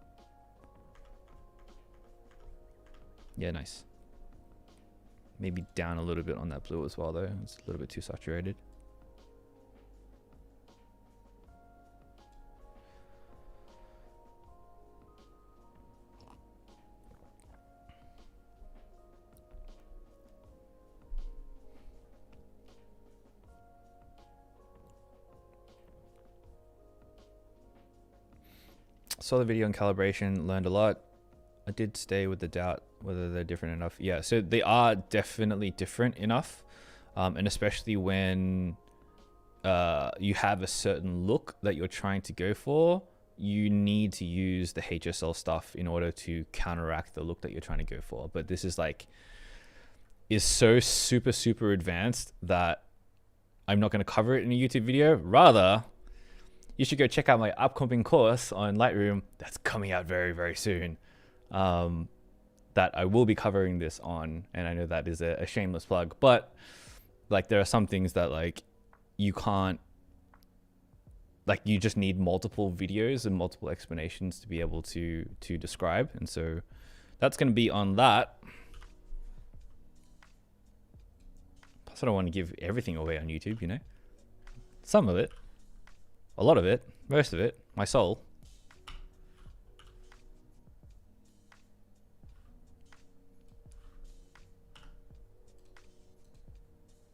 Yeah, nice. Maybe down a little bit on that blue as well, though. It's a little bit too saturated. Saw the video on calibration, learned a lot. I did stay with the doubt whether they're different enough. Yeah, so they are definitely different enough. And especially when you have a certain look that you're trying to go for, you need to use the HSL stuff in order to counteract the look that you're trying to go for. But this is like, is so super, super advanced that I'm not going to cover it in a YouTube video. Rather, you should go check out my upcoming course on Lightroom that's coming out very, very soon. That I will be covering this on, and I know that is a shameless plug, but like there are some things that like you can't, like you just need multiple videos and multiple explanations to be able to describe, and so that's going to be on that. Plus I don't want to give everything away on YouTube, you know, some of it, a lot of it, most of it, my soul.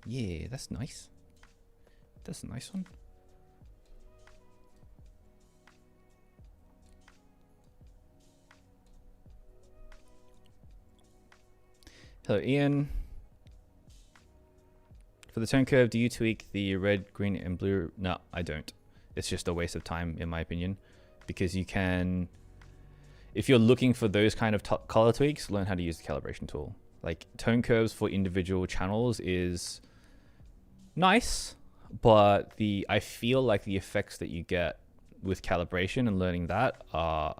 Yeah, that's nice. That's a nice one. Hello, Ian. For the tone curve, do you tweak the red, green, and blue? No, I don't. It's just a waste of time, in my opinion, because you can, if you're looking for those kind of color tweaks, learn how to use the calibration tool. Like tone curves for individual channels is nice, but I feel like the effects that you get with calibration and learning that are,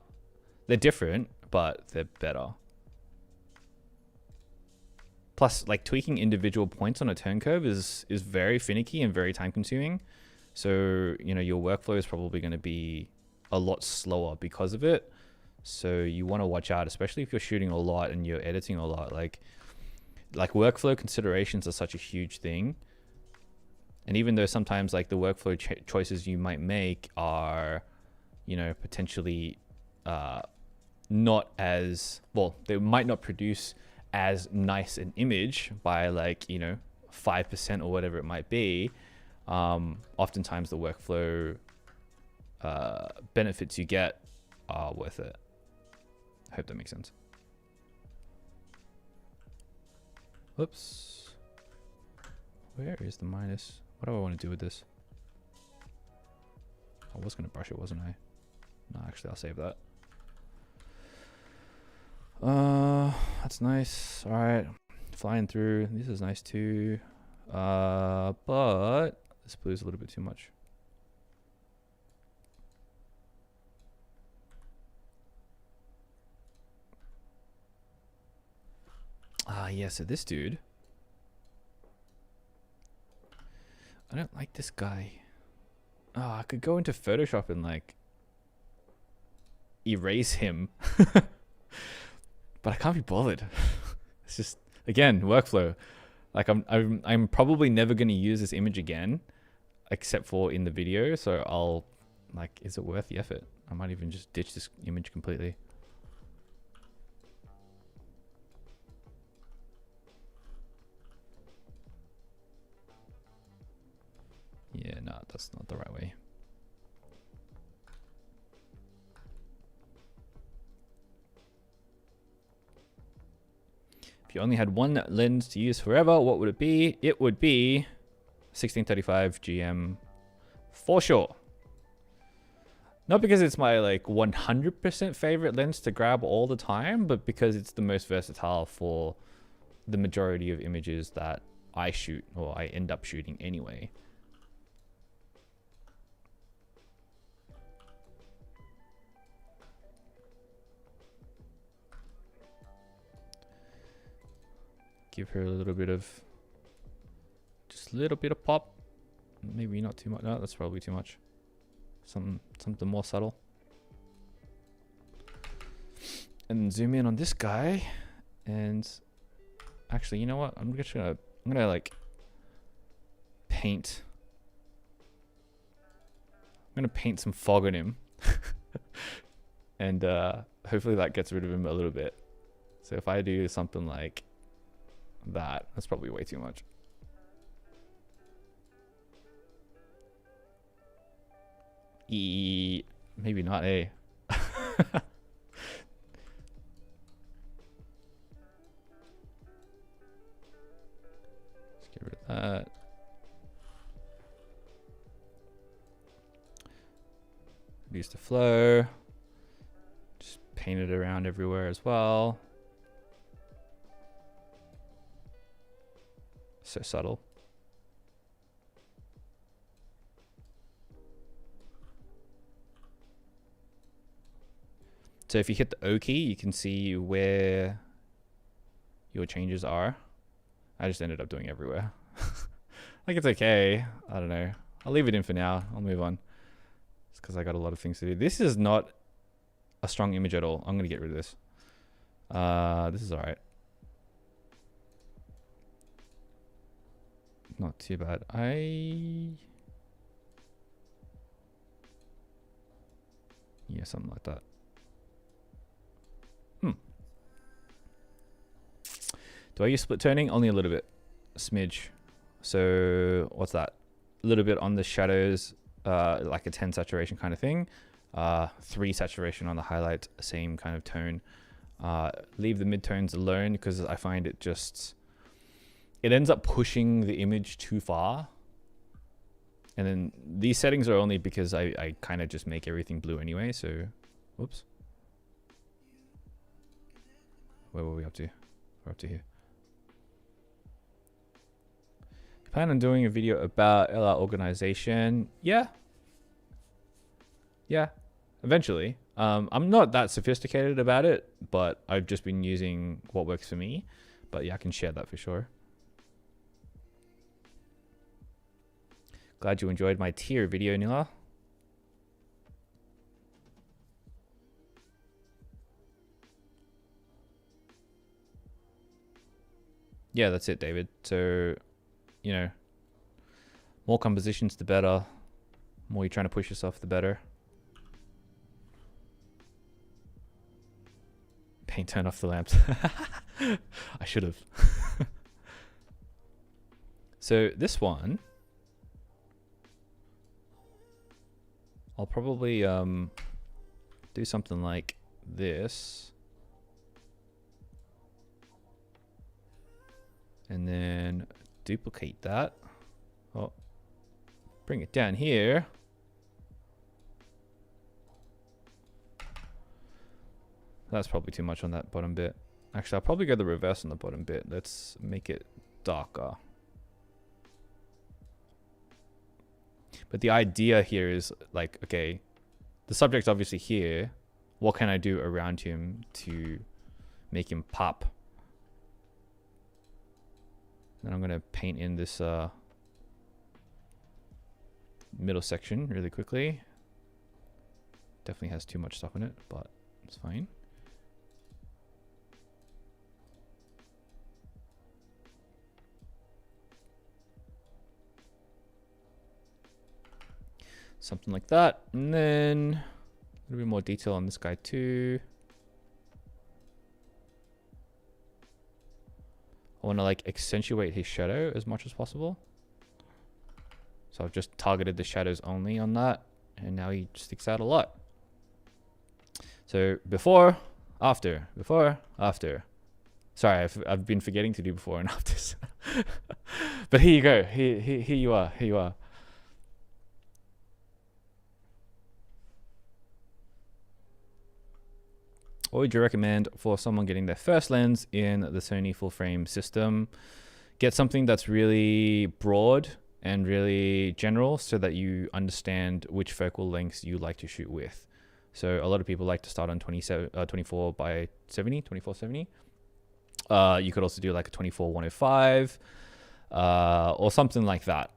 they're different, but they're better. Plus, like tweaking individual points on a tone curve is very finicky and very time consuming. So, you know, your workflow is probably going to be a lot slower because of it. So you want to watch out, especially if you're shooting a lot and you're editing a lot. Like workflow considerations are such a huge thing. And even though sometimes like the workflow choices you might make are, you know, potentially not as, well, they might not produce as nice an image by like, you know, 5% or whatever it might be. Oftentimes the workflow benefits you get are worth it. I hope that makes sense. Whoops. Where is the minus? What do I want to do with this? I was going to brush it, wasn't I? No, actually, I'll save that. That's nice. All right. Flying through. This is nice too. But this blue is a little bit too much. Yeah, so this dude, I don't like this guy. Oh, I could go into Photoshop and like erase him. But I can't be bothered. It's just, again, workflow. Like I'm probably never going to use this image again, except for in the video. So I'll like, is it worth the effort? I might even just ditch this image completely. Yeah, no, that's not the right way. If If you only had one lens to use forever, what would it be? It would be 1635 GM for sure. Not because it's my like 100% favorite lens to grab all the time, but because it's the most versatile for the majority of images that I shoot or I end up shooting anyway. Give her a little bit of, just a little bit of pop. Maybe not too much. No, that's probably too much. Something more subtle. And zoom in on this guy. And actually, you know what? I'm gonna like paint. I'm gonna paint some fog on him. And hopefully that gets rid of him a little bit. So if I do something like that, that's probably way too much. Maybe not, eh? Let's get rid of that. Reduce the flow. Just paint it around everywhere as well. So subtle. So if you hit the O key, you can see where your changes are. I just ended up doing everywhere. Like, it's okay. I don't know. I'll leave it in for now. I'll move on. It's because I got a lot of things to do. This is not a strong image at all. I'm going to get rid of this. This is all right. Not too bad. Yeah, something like that. Do I use split toning? Only a little bit. A smidge. So what's that? A little bit on the shadows, like a 10 saturation kind of thing. 3 saturation on the highlight, same kind of tone. Leave the midtones alone because I find it ends up pushing the image too far. And then these settings are only because I kind of just make everything blue anyway. So, whoops. Where were we up to? We're up to here. Plan on doing a video about LR organization. Yeah, eventually. I'm not that sophisticated about it, but I've just been using what works for me. But yeah, I can share that for sure. Glad you enjoyed my tier video, Nila. Yeah, that's it, David. So, you know, more compositions, the better. More you're trying to push yourself, the better. Paint, turn off the lamps. I should have. So this one, I'll probably do something like this. And then duplicate that. Oh, bring it down here. That's probably too much on that bottom bit. Actually, I'll probably go the reverse on the bottom bit. Let's make it darker. But the idea here is like, okay, the subject's obviously here. What can I do around him to make him pop? Then I'm going to paint in this middle section really quickly. Definitely has too much stuff in it, but it's fine. Something like that. And then a little bit more detail on this guy too. I want to like accentuate his shadow as much as possible. So I've just targeted the shadows only on that. And now he sticks out a lot. So before, after, before, after. Sorry, I've been forgetting to do before and afters. But here you go. Here you are. Here you are. What would you recommend for someone getting their first lens in the Sony full frame system? Get something that's really broad and really general so that you understand which focal lengths you like to shoot with. So a lot of people like to start on 24 by 70, 2470. You could also do like a 24-105 or something like that.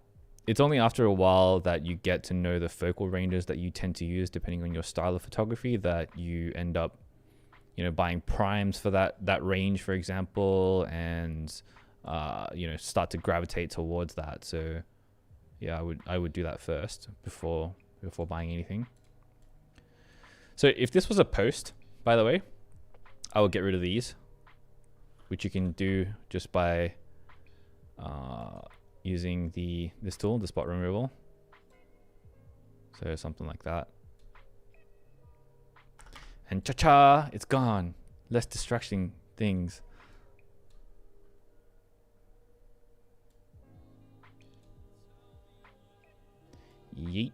It's only after a while that you get to know the focal ranges that you tend to use depending on your style of photography that you end up, you know, buying primes for that range, for example, and you know, start to gravitate towards that. So yeah, I would do that first before buying anything. So if this was a post, by the way, I would get rid of these, which you can do just by using this tool, the spot removal. So something like that. And cha-cha, it's gone. Less distracting things. Yeet.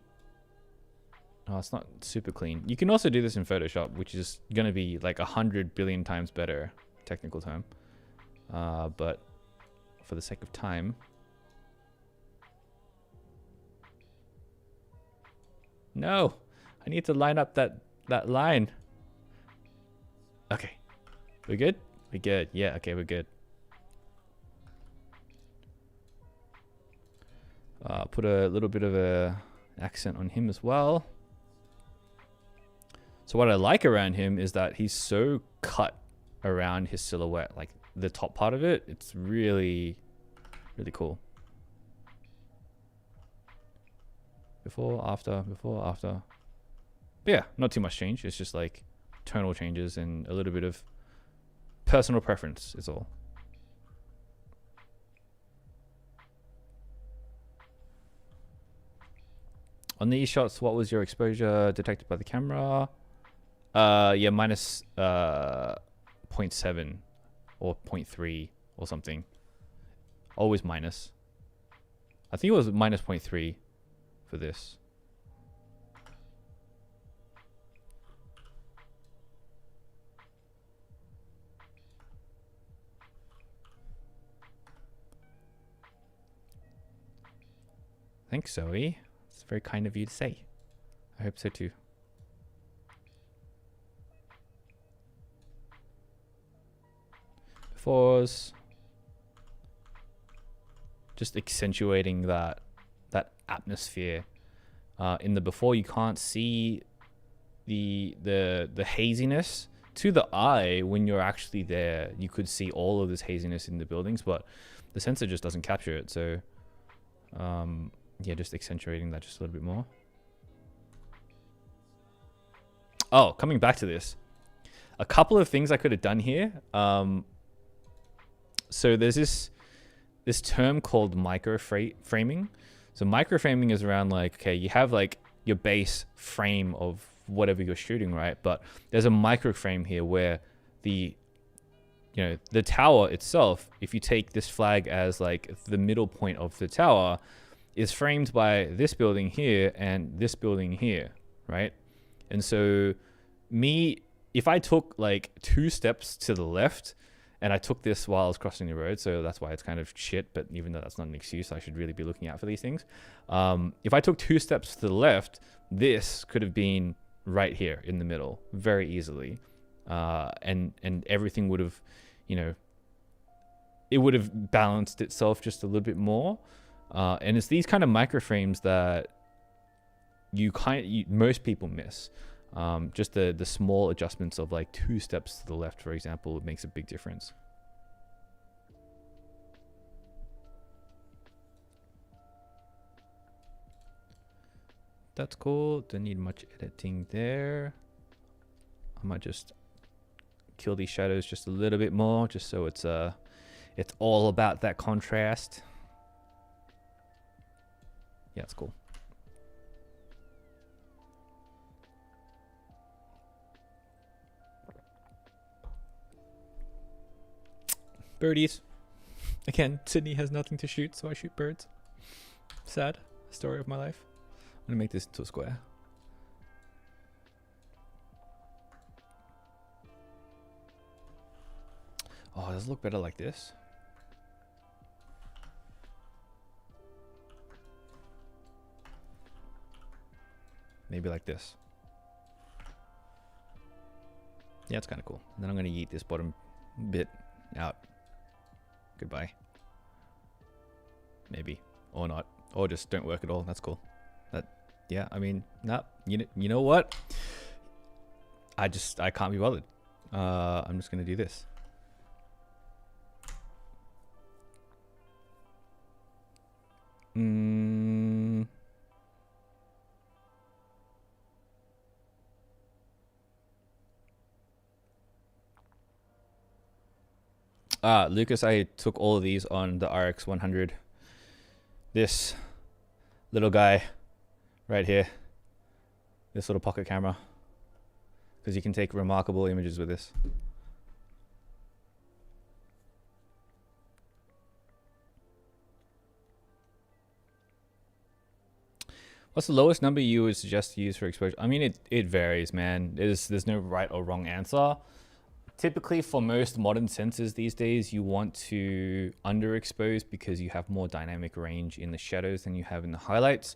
Oh, it's not super clean. You can also do this in Photoshop, which is going to be like 100 billion times better, technical term. But for the sake of time. No, I need to line up that line. Okay, we're good? We're good. Yeah, okay, we're good. Put a little bit of a accent on him as well. So what I like around him is that he's so cut around his silhouette, like the top part of it. It's really, really cool. Before, after, before, after. But yeah, not too much change. It's just like tonal changes and a little bit of personal preference is all. On these shots, what was your exposure detected by the camera? Yeah, minus 0.7 or 0.3 or something. Always minus. I think it was minus 0.3 for this. Thanks, Zoe. It's very kind of you to say. I hope so too. Before's just accentuating that atmosphere. In the before, you can't see the haziness to the eye. When you're actually there, you could see all of this haziness in the buildings, but the sensor just doesn't capture it. So yeah, just accentuating that just a little bit more. Oh, coming back to this, a couple of things I could have done here. So there's this term called microframing. So microframing is around like, okay, you have like your base frame of whatever you're shooting, right? But there's a microframe here where the tower itself, if you take this flag as like the middle point of the tower, is framed by this building here and this building here, right? And so if I took like 2 steps to the left, and I took this while I was crossing the road, so that's why it's kind of shit, but even though that's not an excuse, I should really be looking out for these things. If I took 2 steps to the left, this could have been right here in the middle very easily. And everything would have, it would have balanced itself just a little bit more. And it's these kind of microframes that most people miss. Just the small adjustments of like 2 steps to the left, for example, makes a big difference. That's cool. Don't need much editing there. I might just kill these shadows just a little bit more, just so it's all about that contrast. Yeah, it's cool. Birdies. Again, Sydney has nothing to shoot, so I shoot birds. Sad story of my life. I'm gonna make this into a square. Oh, does it look better like this? Maybe like this. Yeah, it's kind of cool. And then I'm going to yeet this bottom bit out. Goodbye. Maybe. Or not. Or just don't work at all. That's cool. Yeah, I mean, nah, you know what? I can't be bothered. I'm just going to do this. Lucas, I took all of these on the RX 100. This little guy right here. This little pocket camera. Because you can take remarkable images with this. What's the lowest number you would suggest to use for exposure? I mean, it varies, man. There's no right or wrong answer. Typically, for most modern sensors these days, you want to underexpose because you have more dynamic range in the shadows than you have in the highlights.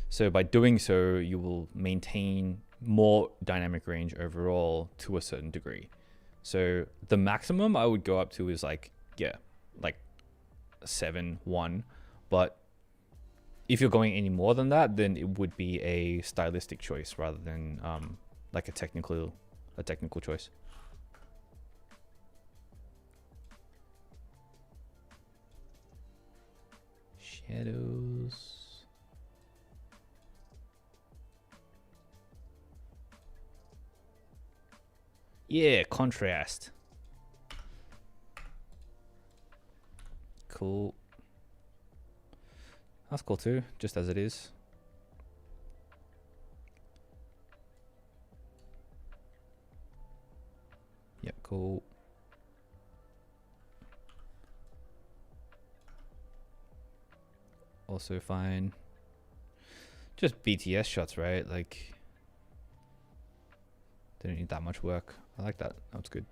So by doing so, you will maintain more dynamic range overall to a certain degree. So the maximum I would go up to is like 7.1, but if you're going any more than that, then it would be a stylistic choice rather than like a technical choice. Shadows. Yeah, contrast. Cool. That's cool too, just as it is. Yep, cool. Also fine. Just BTS shots, right? Like, they don't need that much work. I like that. That's good.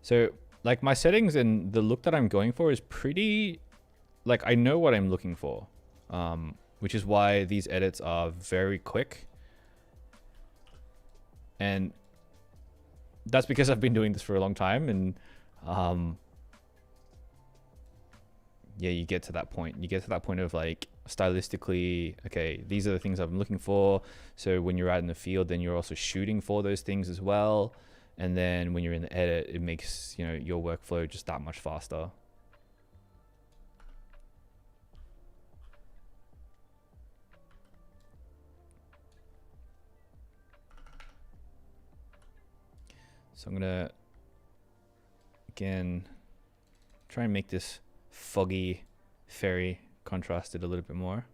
So, like, my settings and the look that I'm going for is pretty, like, I know what I'm looking for, which is why these edits are very quick. And that's because I've been doing this for a long time, and yeah, you get to that point. You get to that point of like stylistically, okay, these are the things I'm looking for. So when you're out in the field, then you're also shooting for those things as well. And then when you're in the edit, it makes, you know, your workflow just that much faster. So I'm gonna, again, try and make this foggy fairy contrasted a little bit more.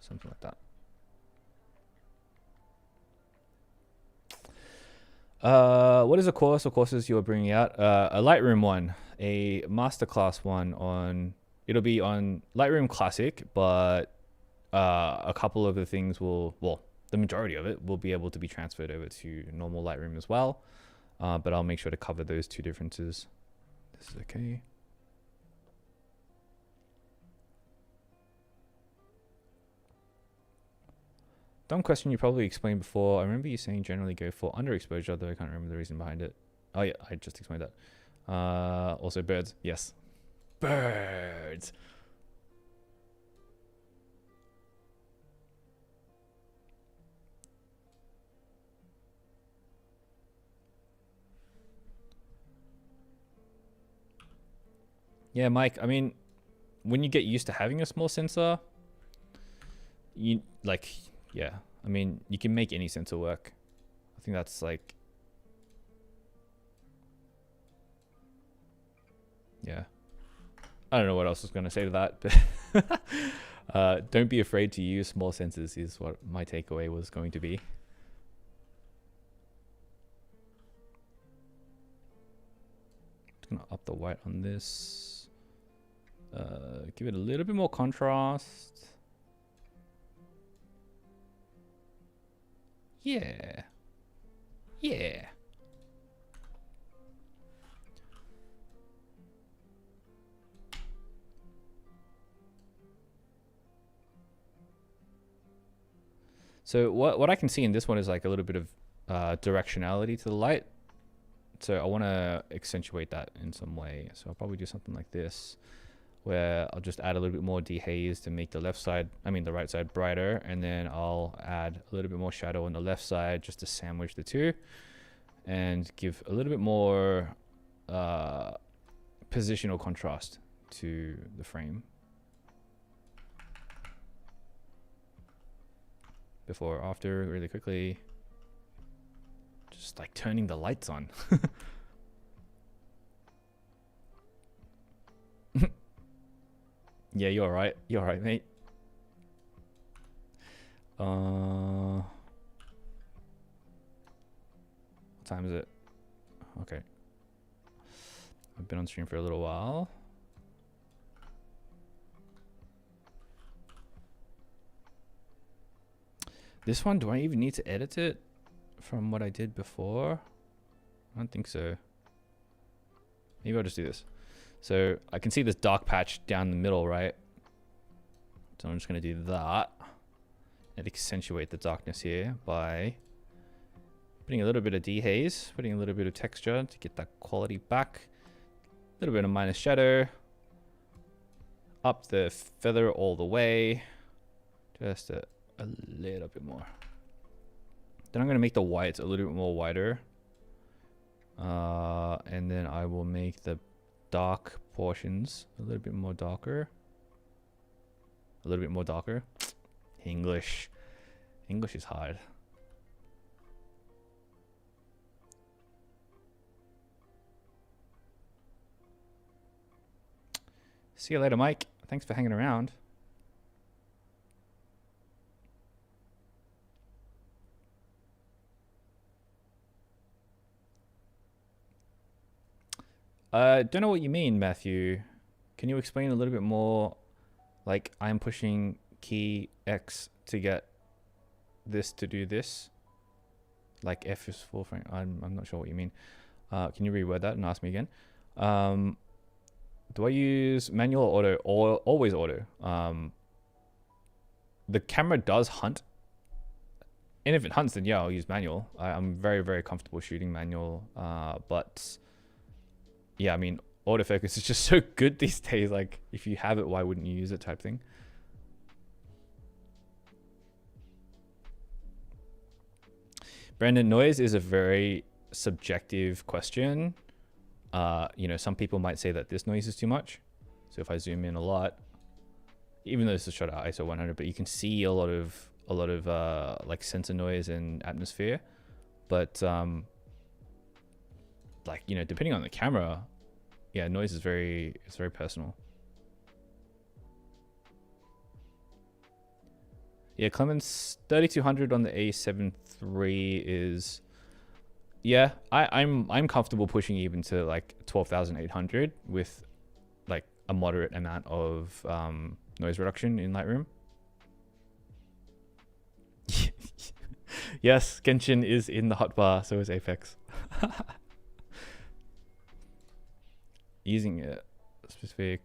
Something like that. What is a course or courses you are bringing out? A Lightroom one, a masterclass one on, it'll be on Lightroom Classic, but a couple of the things will, well, the majority of it will be able to be transferred over to normal Lightroom as well. But I'll make sure to cover those two differences. This is okay. Dumb question you probably explained before. I remember you saying generally go for underexposure, though I can't remember the reason behind it. Oh yeah, I just explained that. Also birds. Yes. Birds. Yeah, Mike, I mean, when you get used to having a small sensor, you like, yeah, I mean, you can make any sensor work. I think that's like, yeah. I don't know what else I was going to say to that, but don't be afraid to use small sensors is what my takeaway was going to be. gonna up the white on this. Give it a little bit more contrast. Yeah. Yeah. So what I can see in this one is like a little bit of directionality to the light. So I want to accentuate that in some way. So I'll probably do something like this, where I'll just add a little bit more dehaze to make the right side brighter. And then I'll add a little bit more shadow on the left side just to sandwich the two and give a little bit more positional contrast to the frame. Before or after, really quickly. Just like turning the lights on. Yeah, you're all right. You're all right, mate. What time is it? Okay. I've been on stream for a little while. This one, do I even need to edit it from what I did before? I don't think so. Maybe I'll just do this. So I can see this dark patch down the middle, right? So I'm just going to do that and accentuate the darkness here by putting a little bit of dehaze, putting a little bit of texture to get that quality back. A little bit of minus shadow. Up the feather all the way. Just a little bit more. Then I'm going to make the whites a little bit more whiter. And then I will make the dark portions a little bit more darker. A little bit more darker. English is hard. See you later, Mike. Thanks for hanging around. Don't know what you mean, Matthew. Can you explain a little bit more? Like, I'm pushing key X to get this to do this. Like F is full frame. I'm not sure what you mean. Can you reword that and ask me again? Do I use manual or auto or always auto? The camera does hunt. And if it hunts, then yeah, I'll use manual. I'm very, very comfortable shooting manual. But yeah, I mean, autofocus is just so good these days. Like, if you have it, why wouldn't you use it type thing? Brandon, noise is a very subjective question. You know, some people might say that this noise is too much. So if I zoom in a lot, even though this is shot at ISO 100, but you can see a lot of like sensor noise and atmosphere. But like, you know, depending on the camera, yeah, noise is very personal. Yeah, Clemens 3200 on the A7 III is, yeah, I'm comfortable pushing even to like 12,800 with like a moderate amount of noise reduction in Lightroom. Yes, Genshin is in the hotbar, so is Apex. Using a specific,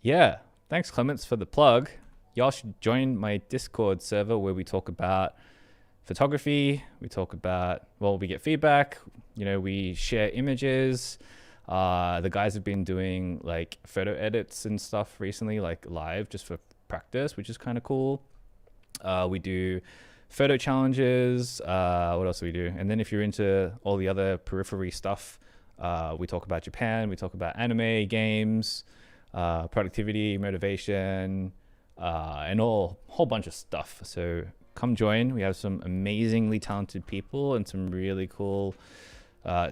yeah, thanks Clements for the plug. Y'all should join my Discord server where we talk about photography. We talk about, well, we get feedback, you know, we share images. The guys have been doing like photo edits and stuff recently, like live, just for practice, which is kind of cool. We do photo challenges. What else do we do? And then if you're into all the other periphery stuff, we talk about Japan, we talk about anime, games, productivity, motivation, and a whole bunch of stuff. So come join. We have some amazingly talented people and some really cool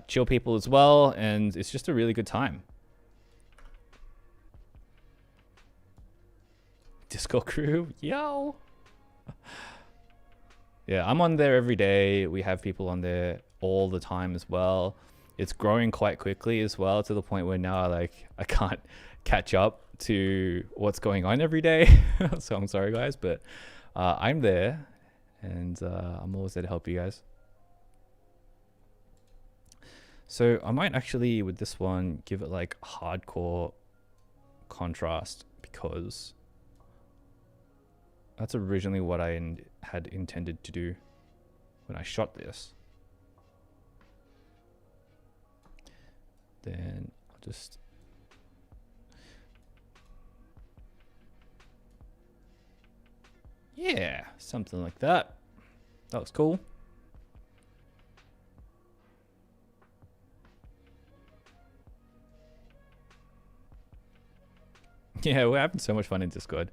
chill people as well, and it's just a really good time. Discord crew, yo. Yeah, I'm on there every day. We have people on there all the time as well. it's growing quite quickly as well, to the point where now like I can't catch up to what's going on every day. So I'm sorry guys, but I'm there, and I'm always there to help you guys. So I might actually, with this one, give it like hardcore contrast, because that's originally what I had intended to do when I shot this. Then I'll just... yeah, something like that. That looks cool. Yeah, we're having so much fun in Discord.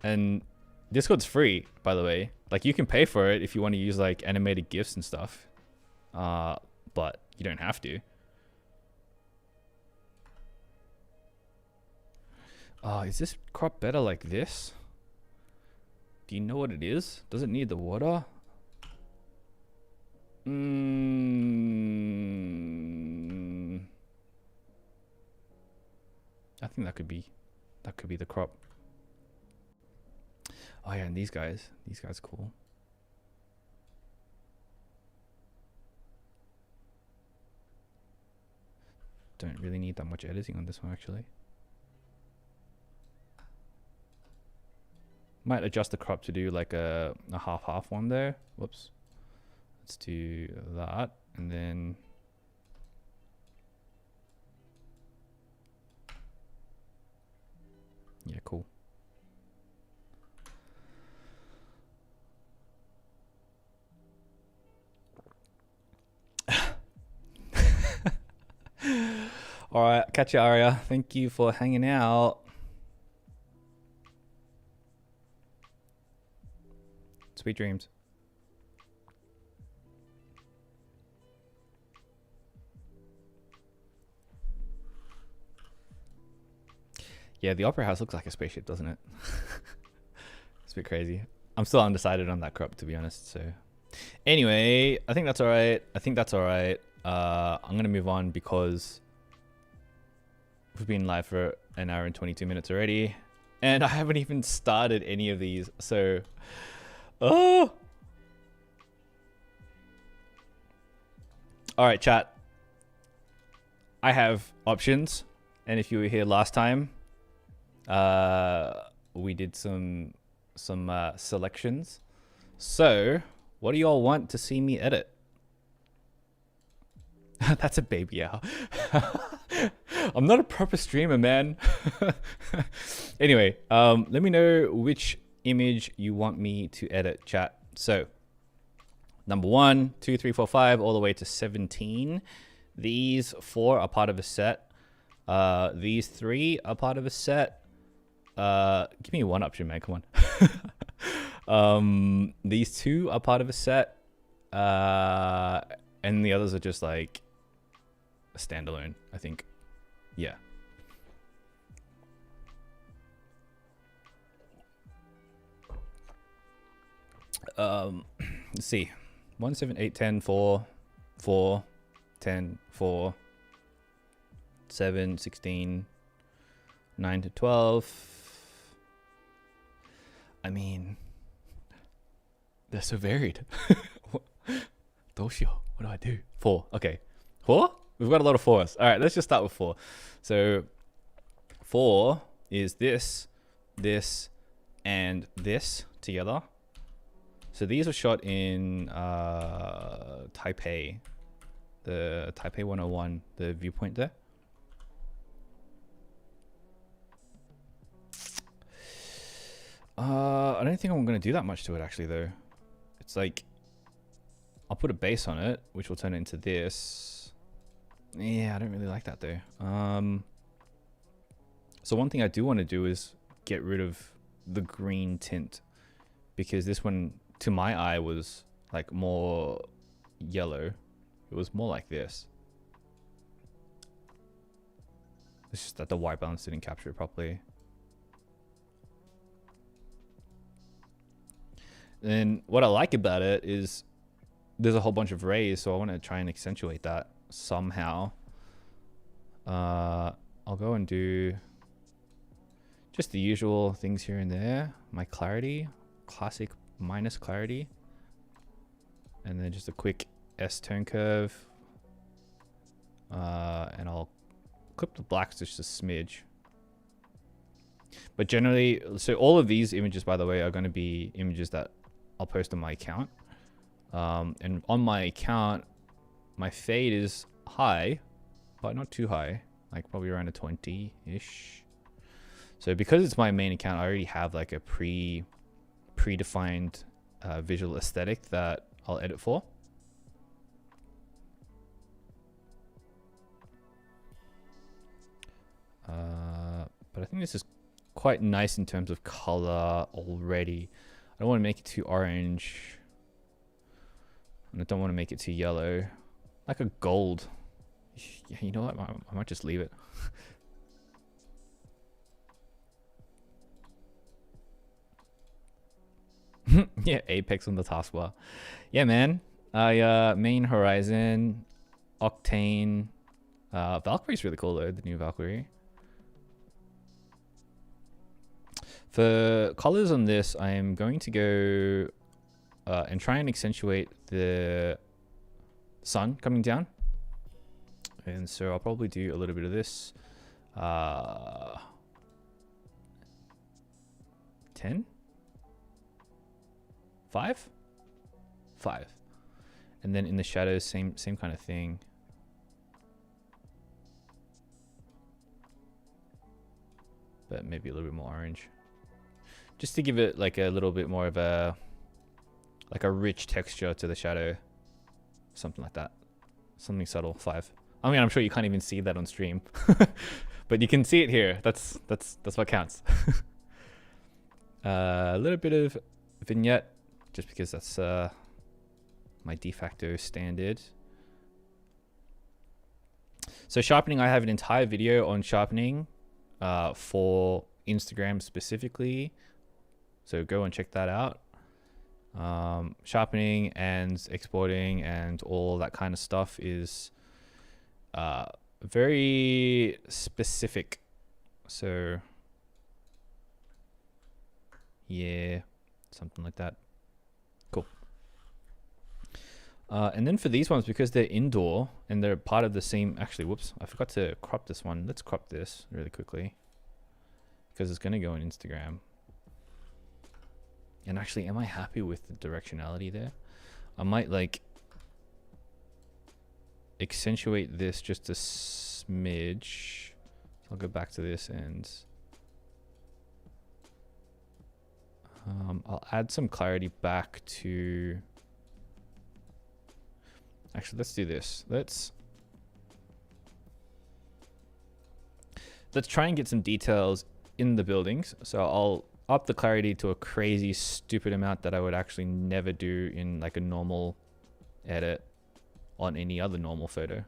And Discord's free, by the way. Like, you can pay for it if you want to use like animated GIFs and stuff. But you don't have to. Is this crop better like this? Do you know what it is? Does it need the water? I think that could be the crop. Oh yeah, and these guys are cool. Don't really need that much editing on this one actually. Might adjust the crop to do like a half one there. Whoops. Let's do that, and then yeah, cool. All right, catch you, Aria. Thank you for hanging out. Sweet dreams. Yeah, the Opera House looks like a spaceship, doesn't it? It's a bit crazy. I'm still undecided on that crop, to be honest. So anyway, I think that's all right. I'm going to move on because we've been live for an hour and 22 minutes already. And I haven't even started any of these. So, oh. All right, chat. I have options. And if you were here last time, we did some selections. So what do y'all want to see me edit? That's a baby owl. I'm not a proper streamer, man. Anyway, let me know which image you want me to edit, chat. So number 1, 2, 3, 4, 5, all the way to 17. These 4 are part of a set. These 3 are part of a set. Give me one option, man. Come on. These 2 are part of a set. And the others are just like a standalone, I think. Yeah. Let's see. 1, 7, 8, 10, 4, 4, 10, 4, 7, 16, 9 to 12. I mean, they're so varied. Doshio, what do I do? 4. Okay. 4? We've got a lot of 4s. All right, let's just start with 4. So 4 is this, and this together. So these were shot in Taipei, the Taipei 101, the viewpoint there. I don't think I'm going to do that much to it actually though. It's like, I'll put a base on it, which will turn it into this. Yeah, I don't really like that though. So one thing I do want to do is get rid of the green tint, because this one to my eye was like more yellow. It was more like this. It's just that the white balance didn't capture it properly. And what I like about it is there's a whole bunch of rays, so I want to try and accentuate that. somehow. I'll go and do just the usual things here and there. My clarity, classic minus clarity. And then just a quick S tone curve. And I'll clip the blacks just a smidge. But generally, so all of these images, by the way, are going to be images that I'll post on my account. And on my account, my fade is high, but not too high, like probably around a 20-ish. So because it's my main account, I already have like a predefined visual aesthetic that I'll edit for. But I think this is quite nice in terms of color already. I don't want to make it too orange. And I don't want to make it too yellow. Like a gold. Yeah, you know what? I might just leave it. Yeah, Apex on the taskbar. Yeah, man. Main Horizon, Octane. Valkyrie's really cool though, the new Valkyrie. For colors on this, I am going to go and try and accentuate the sun coming down. And so I'll probably do a little bit of this. 10? 5? 5. And then in the shadows, same kind of thing. But maybe a little bit more orange. Just to give it like a little bit more of a rich texture to the shadow. Something like that. Something subtle. 5. I mean, I'm sure you can't even see that on stream. But you can see it here. That's what counts. A little bit of vignette, just because that's my de facto standard. So sharpening, I have an entire video on sharpening for Instagram specifically. So go and check that out. Sharpening and exporting and all that kind of stuff is very specific. So yeah, something like that. Cool. And then for these ones, because they're indoor and they're part of the same, actually, whoops, I forgot to crop this one. Let's crop this really quickly because it's going to go on Instagram. And actually, am I happy with the directionality there? I might like accentuate this just a smidge. I'll go back to this and I'll add some clarity back to, actually, let's do this. Let's try and get some details in the buildings. So I'll up the clarity to a crazy stupid amount that I would actually never do in like a normal edit on any other normal photo.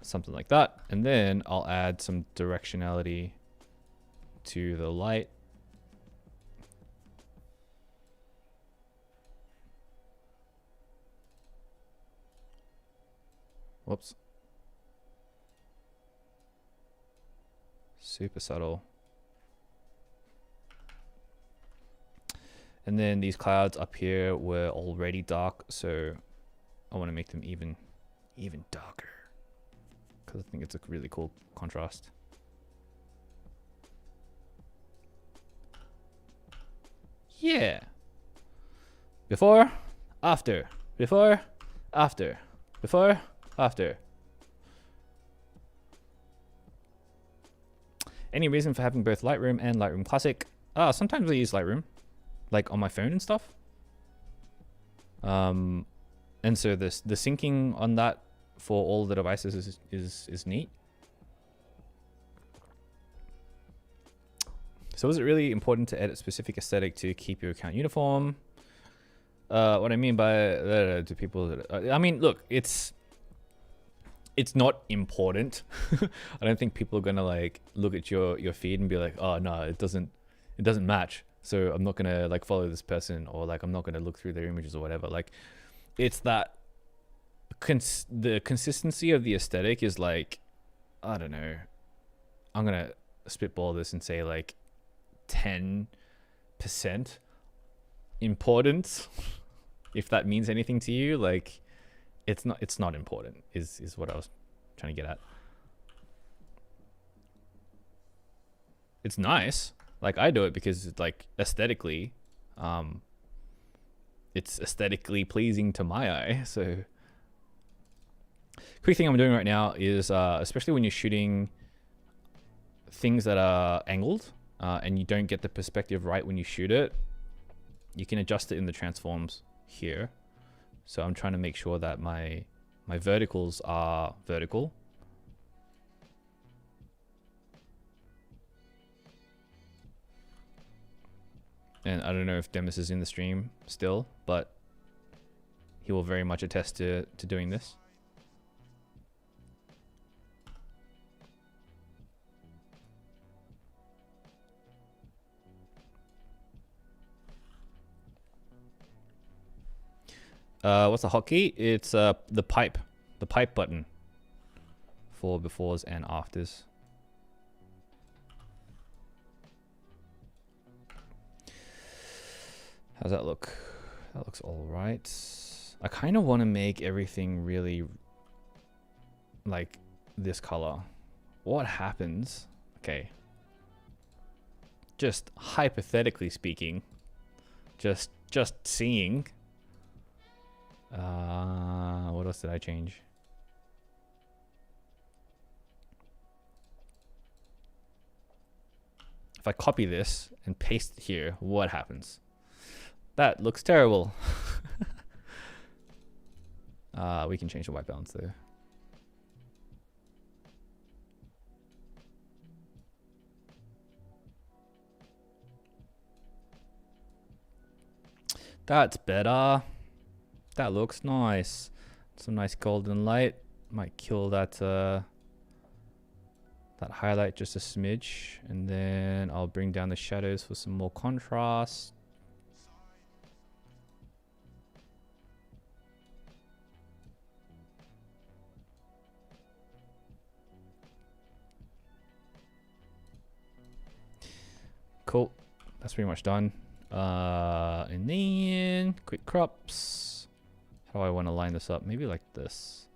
Something like that. And then I'll add some directionality to the light. Whoops. Super subtle. And then these clouds up here were already dark, so I want to make them even darker because I think it's a really cool contrast. Yeah. Before, after, before, after, before, after. Any reason for having both Lightroom and Lightroom Classic? Sometimes I use Lightroom, like on my phone and stuff. And so the syncing on that for all the devices is neat. So is it really important to edit specific aesthetic to keep your account uniform? What I mean by to people, I mean, look, it's not important. I don't think people are gonna like look at your feed and be like, oh no, it doesn't match, so I'm not gonna like follow this person, or like I'm not gonna look through their images or whatever. Like, it's that the consistency of the aesthetic is like, I don't know. I'm gonna spitball this and say like 10% importance, if that means anything to you. Like, it's not important. Is what I was trying to get at. It's nice. Like, I do it because it's like aesthetically, it's aesthetically pleasing to my eye. So, quick thing I'm doing right now is, especially when you're shooting things that are angled, and you don't get the perspective right when you shoot it, you can adjust it in the transforms here. So I'm trying to make sure that my verticals are vertical. And I don't know if Demis is in the stream still, but he will very much attest to doing this. What's the hotkey? It's the pipe button for befores and afters. How's that look? That looks all right. I kind of want to make everything really like this color. What happens? Okay. Just hypothetically speaking, just seeing. What else did I change? If I copy this and paste it here, what happens? That looks terrible. We can change the white balance there. That's better. That looks nice. Some nice golden light. Might kill that that highlight just a smidge, and then I'll bring down the shadows for some more contrast. Cool. That's pretty much done. And then quick crops. How do I want to line this up? Maybe like this.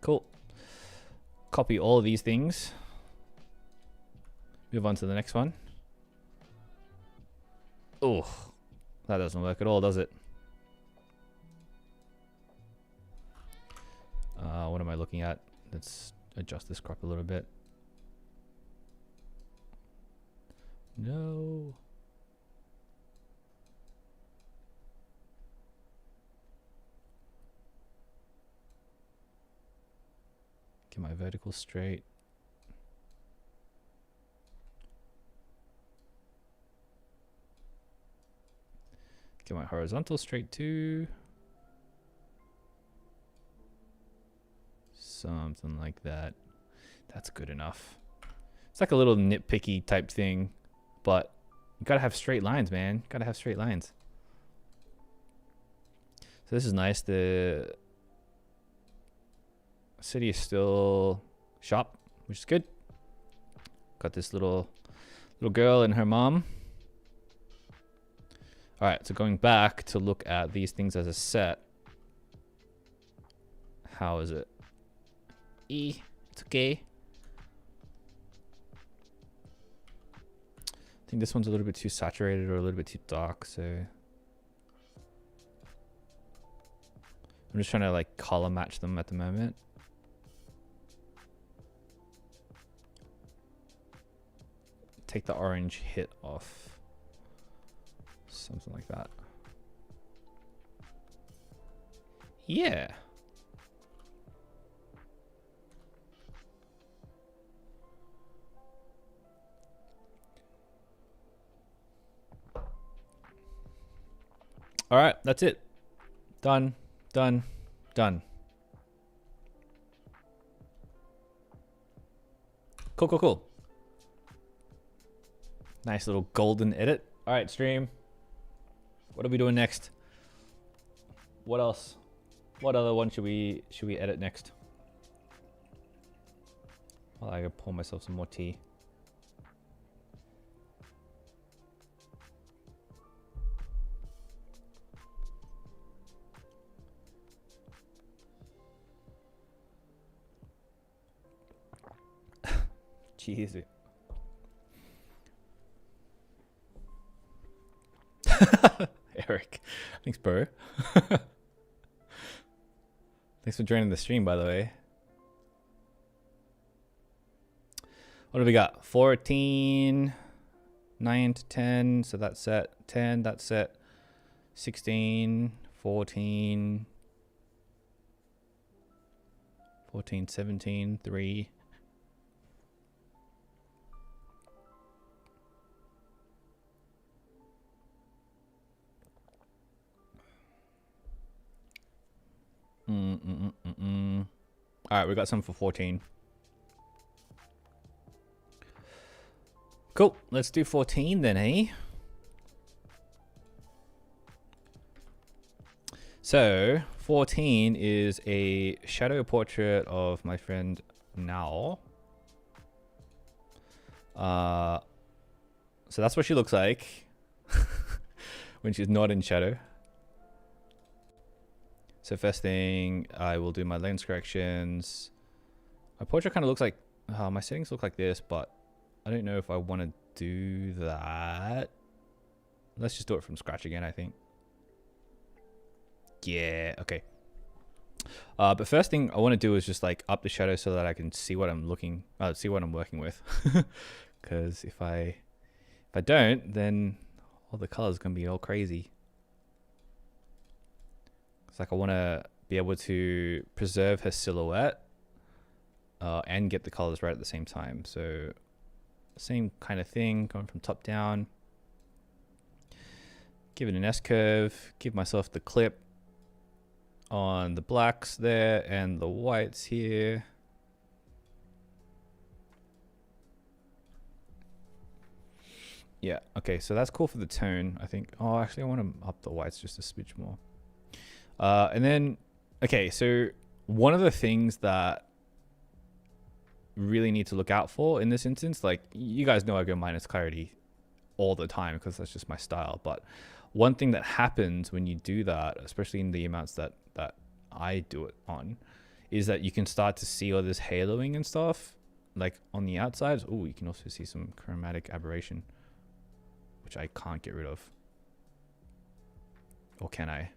Cool. Copy all of these things. Move on to the next one. Oh, that doesn't work at all, does it? What am I looking at? Let's adjust this crop a little bit. No. Get my vertical straight. Get my horizontal straight too. Something like that. That's good enough. It's like a little nitpicky type thing, but you gotta have straight lines, man. Gotta have straight lines. So this is nice. The city is still sharp, which is good. Got this little girl and her mom. All right, so going back to look at these things as a set. How is it? It's okay. I think this one's a little bit too saturated or a little bit too dark, so I'm just trying to like color match them at the moment. Take the orange hit off. Something like that. Yeah. All right, that's it. Done, done, done. Cool, cool, cool. Nice little golden edit. All right, stream. What are we doing next? What else? What other one should we edit next? Well, I gotta pour myself some more tea. Jeez. Eric. Thanks, bro. Thanks for joining the stream, by the way. What do we got? 14, 9 to 10. So that's set. 10, that's set. 16, 14, 14, 17, 3. All right, we got some for 14. Cool. Let's do 14 then, eh? So 14 is a shadow portrait of my friend Nao. So that's what she looks like when she's not in shadow. So first thing, I will do my lens corrections. My portrait kind of looks like, my settings look like this, but I don't know if I want to do that. Let's just do it from scratch again, I think. Yeah, okay. But first thing I want to do is just like up the shadow so that I can see what I'm working with. Because if I don't, then all the colors gonna be all crazy. It's like I want to be able to preserve her silhouette and get the colors right at the same time. So same kind of thing, going from top down. Give it an S-curve, give myself the clip on the blacks there and the whites here. Yeah, okay, so that's cool for the tone, I think. Oh, actually, I want to up the whites just a smidge more. And then, okay, so one of the things that really need to look out for in this instance, like you guys know I go minus clarity all the time because that's just my style. But one thing that happens when you do that, especially in the amounts that I do it on, is that you can start to see all this haloing and stuff like on the outsides. Oh, you can also see some chromatic aberration, which I can't get rid of. Or can I?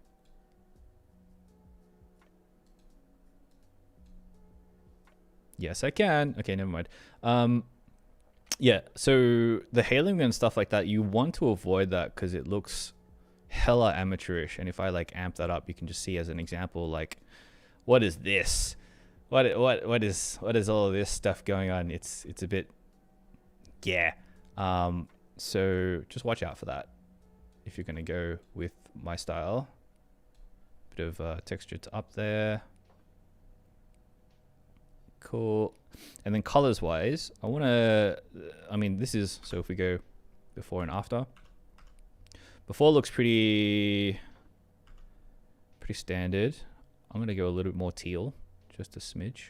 Yes, I can. Okay, never mind. Yeah, so the haloing and stuff like that, you want to avoid that because it looks hella amateurish. And if I like amp that up, you can just see as an example, like, what is this? What is all of this stuff going on? It's a bit, yeah. So just watch out for that if you're gonna go with my style. Bit of texture to up there. Cool. And then colors wise, I mean, this is, so if we go before and after, before looks pretty standard. I'm going to go a little bit more teal, just a smidge,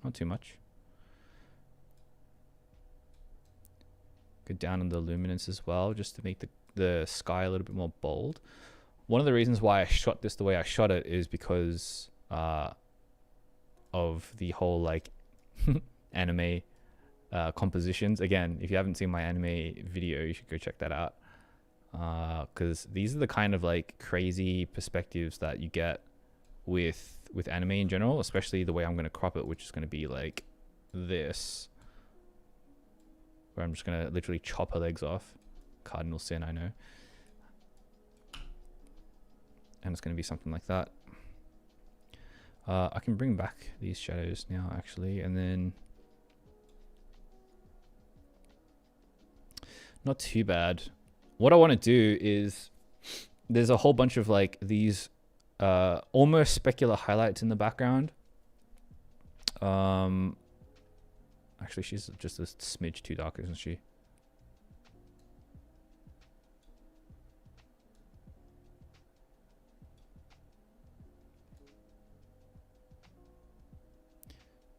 not too much. Go down on the luminance as well, just to make the sky a little bit more bold. One of the reasons why I shot this the way I shot it is because of the whole like anime compositions. Again, if you haven't seen my anime video, you should go check that out, because these are the kind of like crazy perspectives that you get with anime in general, especially the way I'm going to crop it, which is going to be like this, where I'm just going to literally chop her legs off. Cardinal sin, I know. And it's going to be something like that. I can bring back these shadows now, actually, and then not too bad. What I want to do is, there's a whole bunch of like these almost specular highlights in the background. Actually, she's just a smidge too dark, isn't she?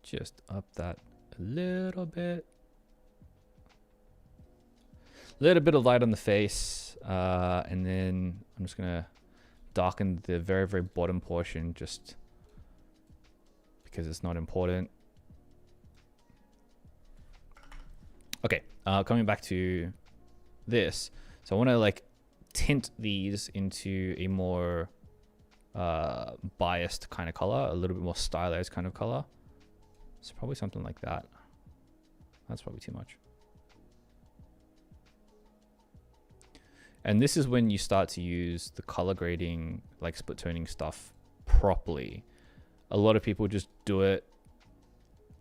Just up that a little bit. Little bit of light on the face, and then I'm just gonna darken the very, very bottom portion just because it's not important. Okay, coming back to this. So I want to like tint these into a more biased kind of color, a little bit more stylized kind of color. So probably something like that. That's probably too much. And this is when you start to use the color grading, like split toning stuff properly. A lot of people just do it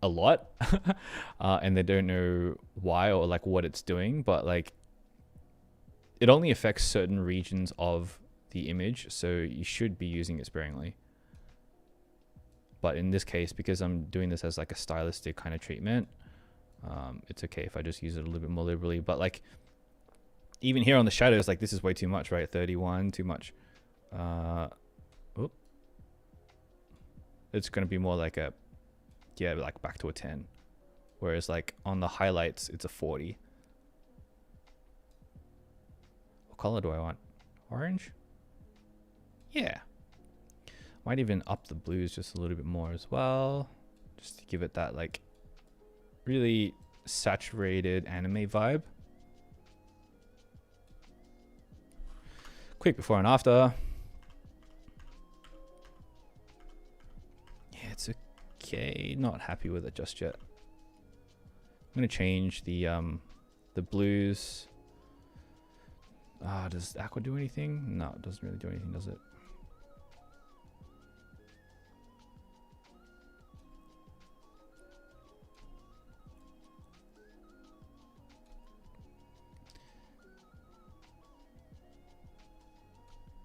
a lot and they don't know why or like what it's doing, but like it only affects certain regions of the image, so you should be using it sparingly. But in this case, because I'm doing this as like a stylistic kind of treatment, it's okay if I just use it a little bit more liberally. But like even here on the shadows, like this is way too much, right? 31, too much. It's going to be more like a, yeah, like back to a 10. Whereas like on the highlights, it's a 40. What color do I want? Orange? Yeah. Might even up the blues just a little bit more as well. Just to give it that like really saturated anime vibe. Quick before and after. Yeah, it's okay. Not happy with it just yet. I'm gonna change the blues. Does aqua do anything? No, it doesn't really do anything, does it?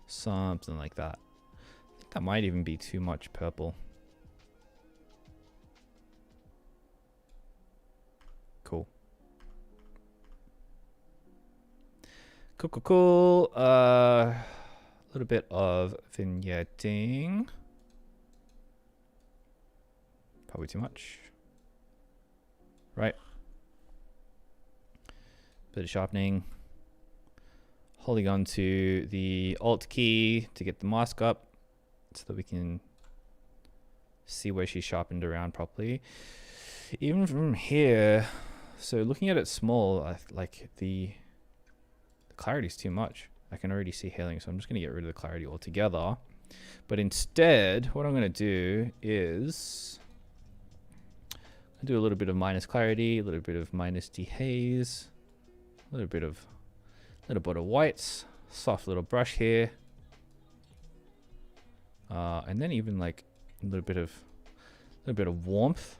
Something like that. I think that might even be too much purple. Cool. Cool. A little bit of vignetting. Probably too much. Right. Bit of sharpening. Holding on to the Alt key to get the mask up so that we can see where she sharpened around properly. Even from here, so looking at it small, like the clarity is too much. I can already see hailing, so I'm just going to get rid of the clarity altogether. But instead, what I'm going to do is do a little bit of minus clarity, a little bit of minus dehaze, a little bit of whites, soft little brush here, and then even like a little bit of warmth.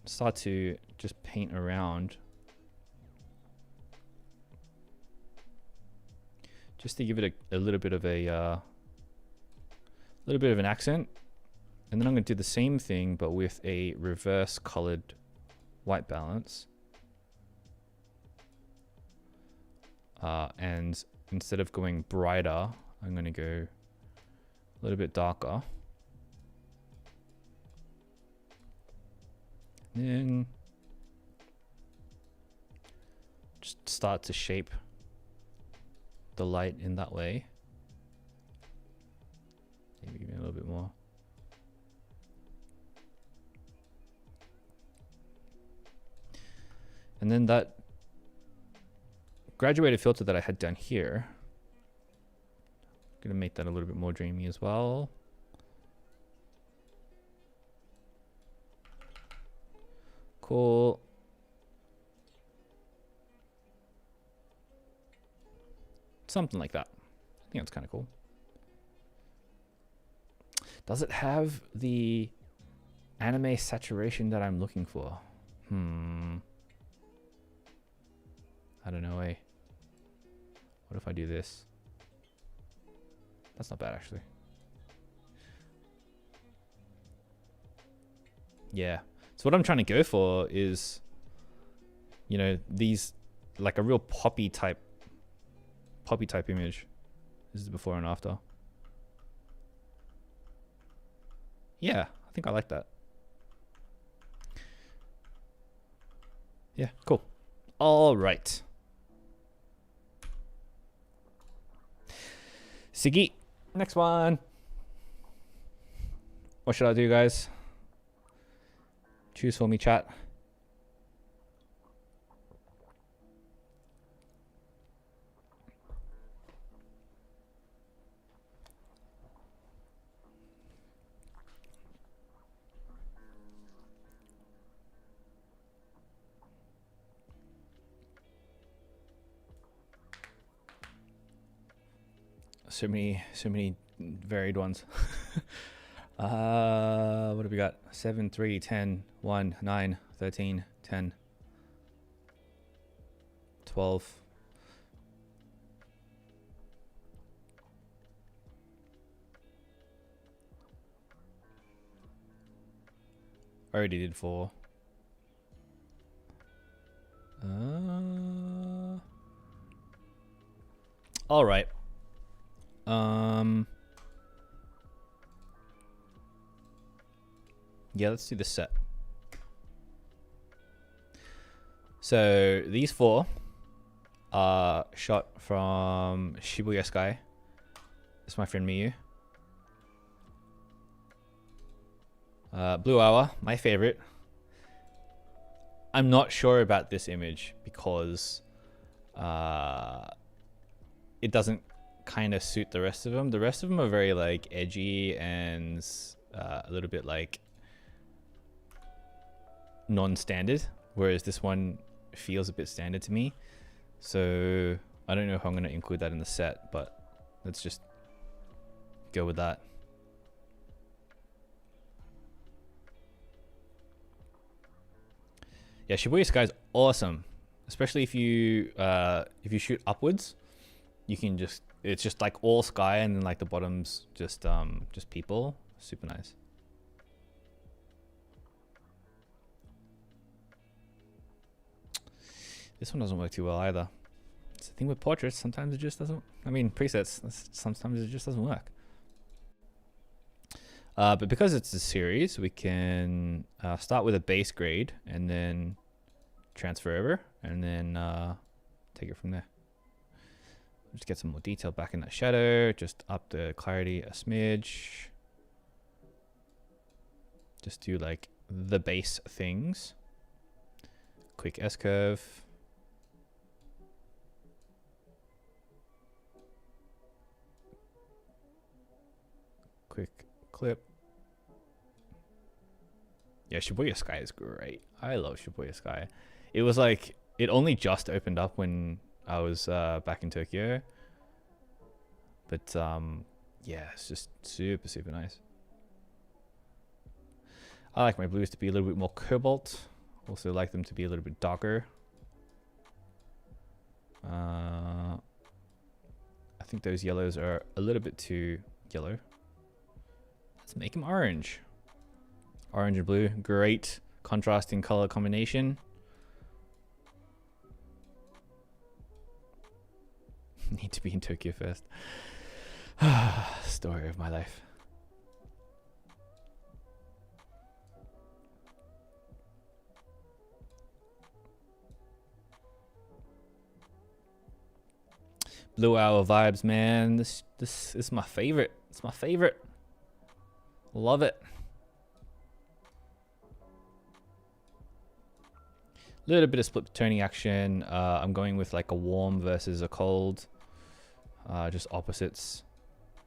Start to just paint around, just to give it a little bit of an accent. And then I'm going to do the same thing, but with a reverse colored white balance. And instead of going brighter, I'm going to go a little bit darker. Then just start to shape the light in that way. Maybe even a little bit more. And then that graduated filter that I had down here, I'm gonna make that a little bit more dreamy as well. Cool. Something like that. I think that's kind of cool. Does it have the anime saturation that I'm looking for? I don't know, eh? What if I do this? That's not bad, actually. Yeah. So what I'm trying to go for is, you know, these, like a real poppy type image. This is before and after. Yeah, I think I like that. Yeah, cool. All right. Sigi, next one. What should I do, guys? Choose for me, chat. So many varied ones. What do we got? 7, 3, 10, 1, 9, 13, 10, 12. Already did 4. All right. Yeah, let's do the set. So these 4 are shot from Shibuya Sky. It's my friend Miyu. Blue Hour, my favorite. I'm not sure about this image because it doesn't kind of suit the rest of them. The rest of them are very like edgy and a little bit like non-standard, whereas this one feels a bit standard to me. So I don't know if I'm going to include that in the set, but let's just go with that. Yeah, Shibuya Sky is awesome, especially if you shoot upwards. You can just, it's just like all sky and then like the bottom's just people. Super nice. This one doesn't work too well either. It's the thing with portraits, sometimes it just doesn't, I mean presets, sometimes it just doesn't work. But because it's a series, we can start with a base grade and then transfer over and then take it from there. Just get some more detail back in that shadow, just up the clarity a smidge. Just do like the base things. Quick S-curve. Quick clip. Yeah, Shibuya Sky is great. I love Shibuya Sky. It was like, it only just opened up when I was back in Tokyo. But yeah, it's just super, super nice. I like my blues to be a little bit more cobalt. Also like them to be a little bit darker. I think those yellows are a little bit too yellow. Let's make them orange. Orange and blue, great contrasting color combination. Need to be in Tokyo first. Story of my life. Blue Hour vibes, man. This is my favorite. It's my favorite. Love it. Little bit of split toning action. I'm going with like a warm versus a cold. Just opposites,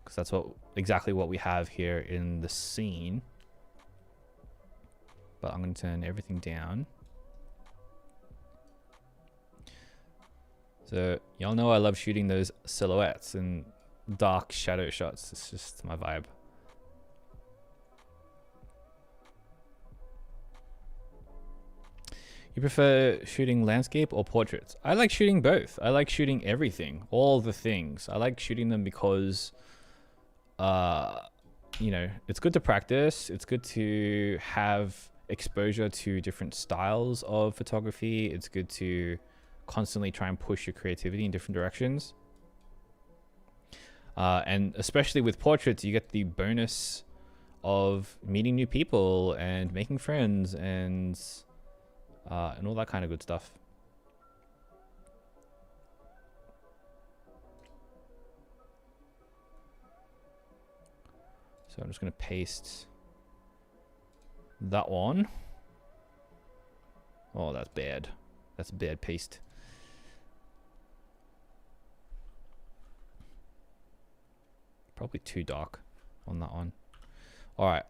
because that's exactly what we have here in the scene. But I'm going to turn everything down. So y'all know I love shooting those silhouettes and dark shadow shots. It's just my vibe. You prefer shooting landscape or portraits? I like shooting both. I like shooting everything, all the things. I like shooting them because, you know, it's good to practice. It's good to have exposure to different styles of photography. It's good to constantly try and push your creativity in different directions. And especially with portraits, you get the bonus of meeting new people and making friends and and all that kind of good stuff. So I'm just going to paste that one. Oh, that's bad. That's bad paste. Probably too dark on that one. All right.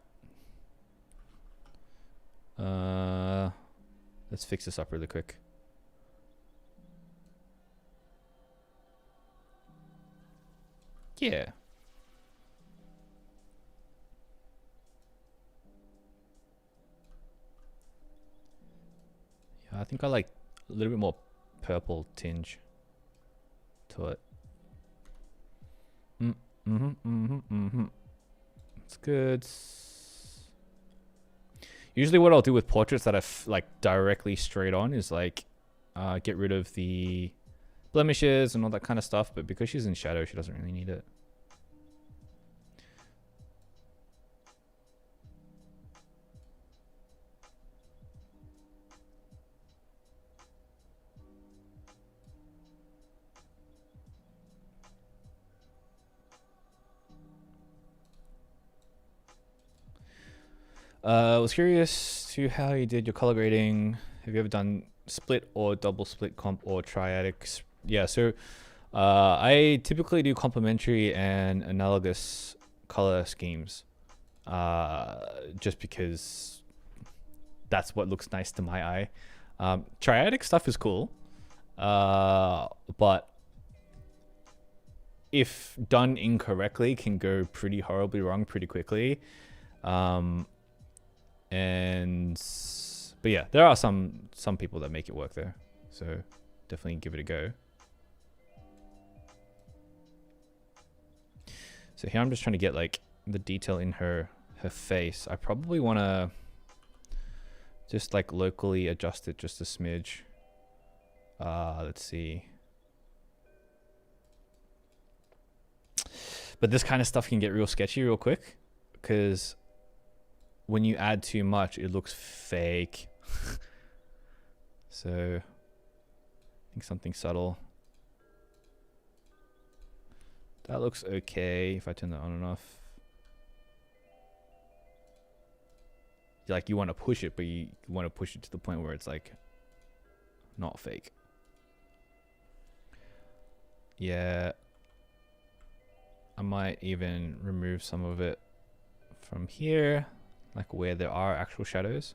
Let's fix this up really quick. Yeah. I think I like a little bit more purple tinge to it. It's good. Usually what I'll do with portraits that are like directly straight on is like get rid of the blemishes and all that kind of stuff, but because she's in shadow, she doesn't really need it. I was curious to how you did your color grading. Have you ever done split or double split comp or triadic? Yeah, so I typically do complementary and analogous color schemes just because that's what looks nice to my eye. Triadic stuff is cool, but if done incorrectly can go pretty horribly wrong pretty quickly. But yeah, there are some people that make it work there, so definitely give it a go. So here I'm just trying to get like the detail in her face. I probably want to just like locally adjust it just a smidge. Let's see. But this kind of stuff can get real sketchy real quick because when you add too much, it looks fake. So I think something subtle. That looks okay if I turn that on and off. Like you want to push it, but you want to push it to the point where it's like not fake. Yeah. I might even remove some of it from here, like where there are actual shadows.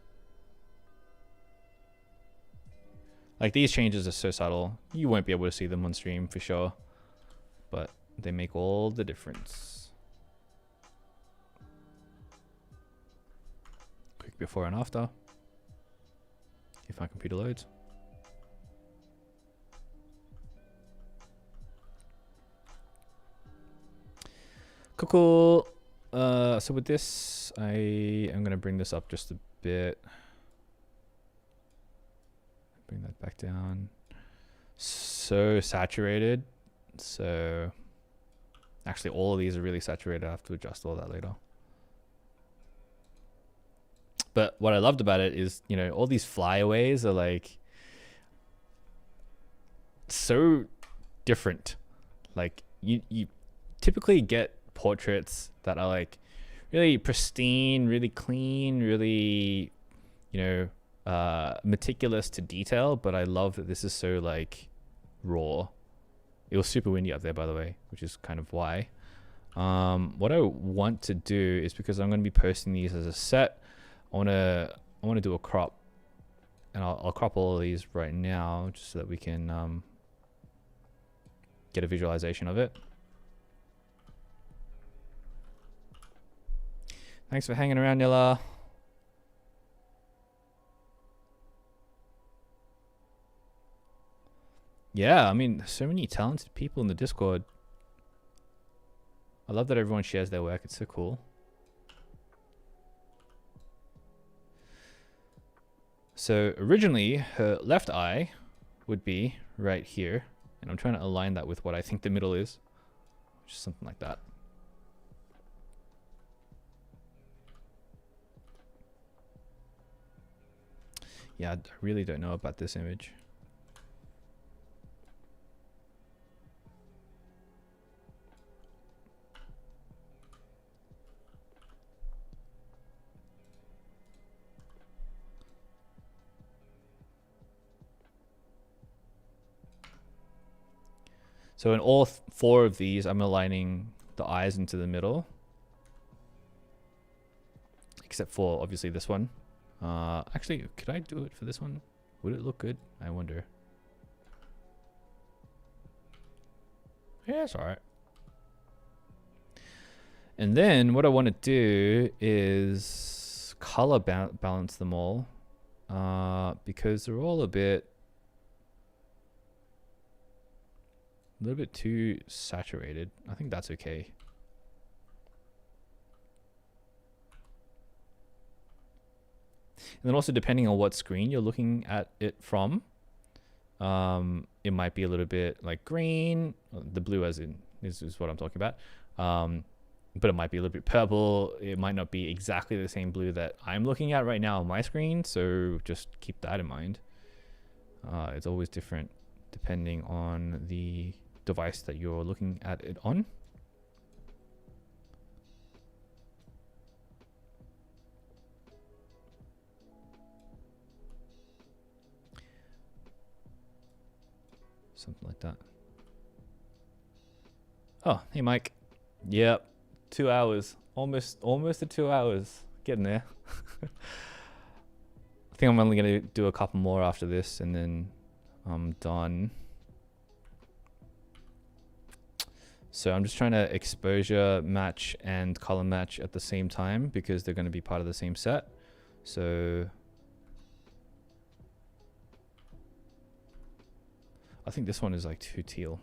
Like these changes are so subtle, you won't be able to see them on stream for sure, but they make all the difference. Quick before and after, if my computer loads. Cool. So with this, I am gonna bring this up just a bit. Bring that back down. So saturated. So actually all of these are really saturated. I have to adjust all that later. But what I loved about it is, you know, all these flyaways are like so different. Like you typically get portraits that are like really pristine, really clean, really, you know, meticulous to detail, but I love that this is so like raw. It was super windy up there, by the way, which is kind of why. What I want to do is, because I'm going to be posting these as a set, I want to do a crop, and I'll crop all of these right now just so that we can get a visualization of it. Thanks for hanging around, Nilla. Yeah, I mean, so many talented people in the Discord. I love that everyone shares their work. It's so cool. So originally, her left eye would be right here. And I'm trying to align that with what I think the middle is. Just something like that. Yeah, I really don't know about this image. So in all four of these, I'm aligning the eyes into the middle. Except for, obviously, this one. Actually, could I do it for this one? Would it look good? I wonder. Yeah, it's alright. And then what I want to do is color balance them all. Because they're all a little bit too saturated. I think that's okay. And then also depending on what screen you're looking at it from, it might be a little bit like green, the blue as in is what I'm talking about. But it might be a little bit purple. It might not be exactly the same blue that I'm looking at right now on my screen. So just keep that in mind. It's always different depending on the device that you're looking at it on. Something like that. Oh, hey Mike. Yep, 2 hours. Almost to 2 hours. Getting there. I think I'm only gonna do a couple more after this, and then I'm done. So I'm just trying to exposure match and color match at the same time because they're going to be part of the same set. So I think this one is like too teal.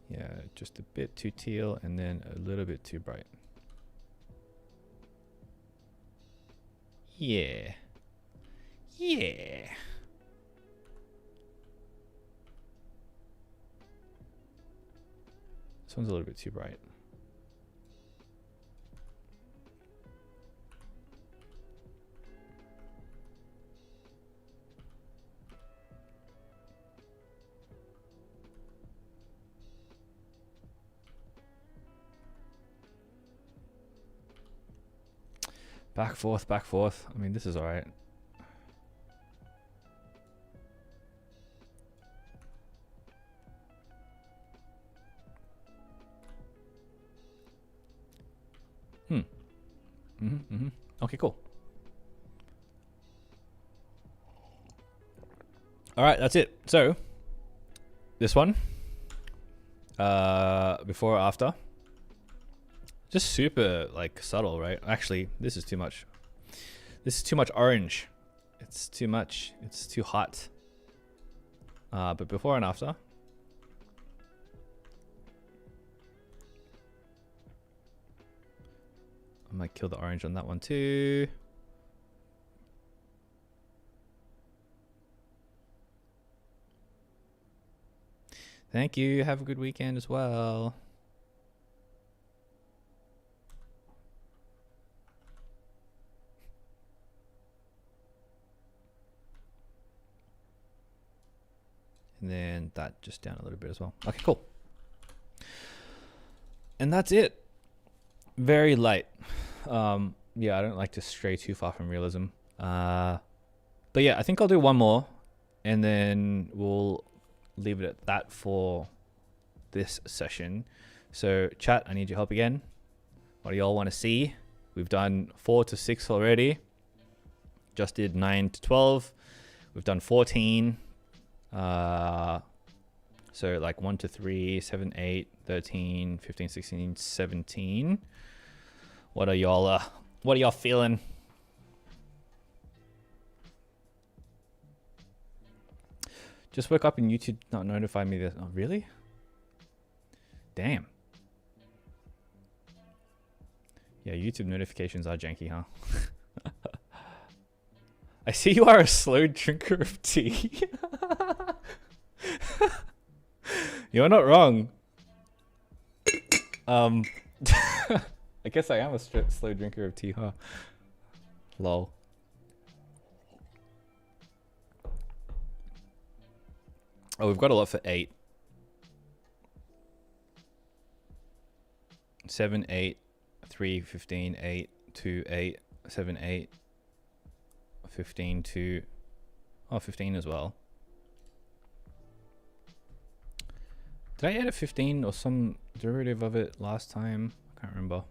Yeah, just a bit too teal and then a little bit too bright. Yeah. Yeah. This one's a little bit too bright. Back, forth, back, forth. I mean, this is all right. Okay, cool. All right, that's it. So this one, before or after, just super like subtle, right? Actually, this is too much. This is too much orange. It's too much. It's too hot. But before and after. I might kill the orange on that one too. Thank you. Have a good weekend as well. And then that just down a little bit as well. Okay, cool. And that's it. Very light. Yeah, I don't like to stray too far from realism. But yeah, I think I'll do one more and then we'll leave it at that for this session. So chat, I need your help again. What do y'all want to see? We've done 4 to 6 already. Just did 9 to 12. We've done 14. So like 1 to 3, 7, 8, 13, 15, 16, 17. What are y'all feeling? Just woke up and YouTube not notify me that. Oh, really? Damn. Yeah, YouTube notifications are janky, huh? I see you are a slow drinker of tea. You're not wrong. I guess I am a slow drinker of tea, huh? Lol. Oh, we've got a lot for 8. 7, 8, 3, 15, 8, 2, 8, 7, 8, 15, 2. Oh, 15 as well. Did I add a 15 or some derivative of it last time? I can't remember.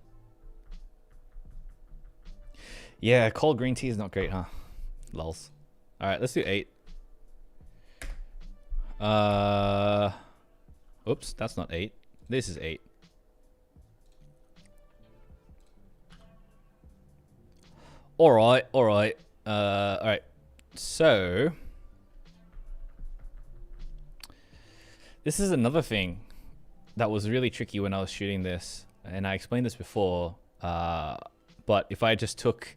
Yeah, cold green tea is not great, huh? Lols. All right, let's do 8. Oops, that's not 8. This is 8. All right. All right. So this is another thing that was really tricky when I was shooting this, and I explained this before. But if I just took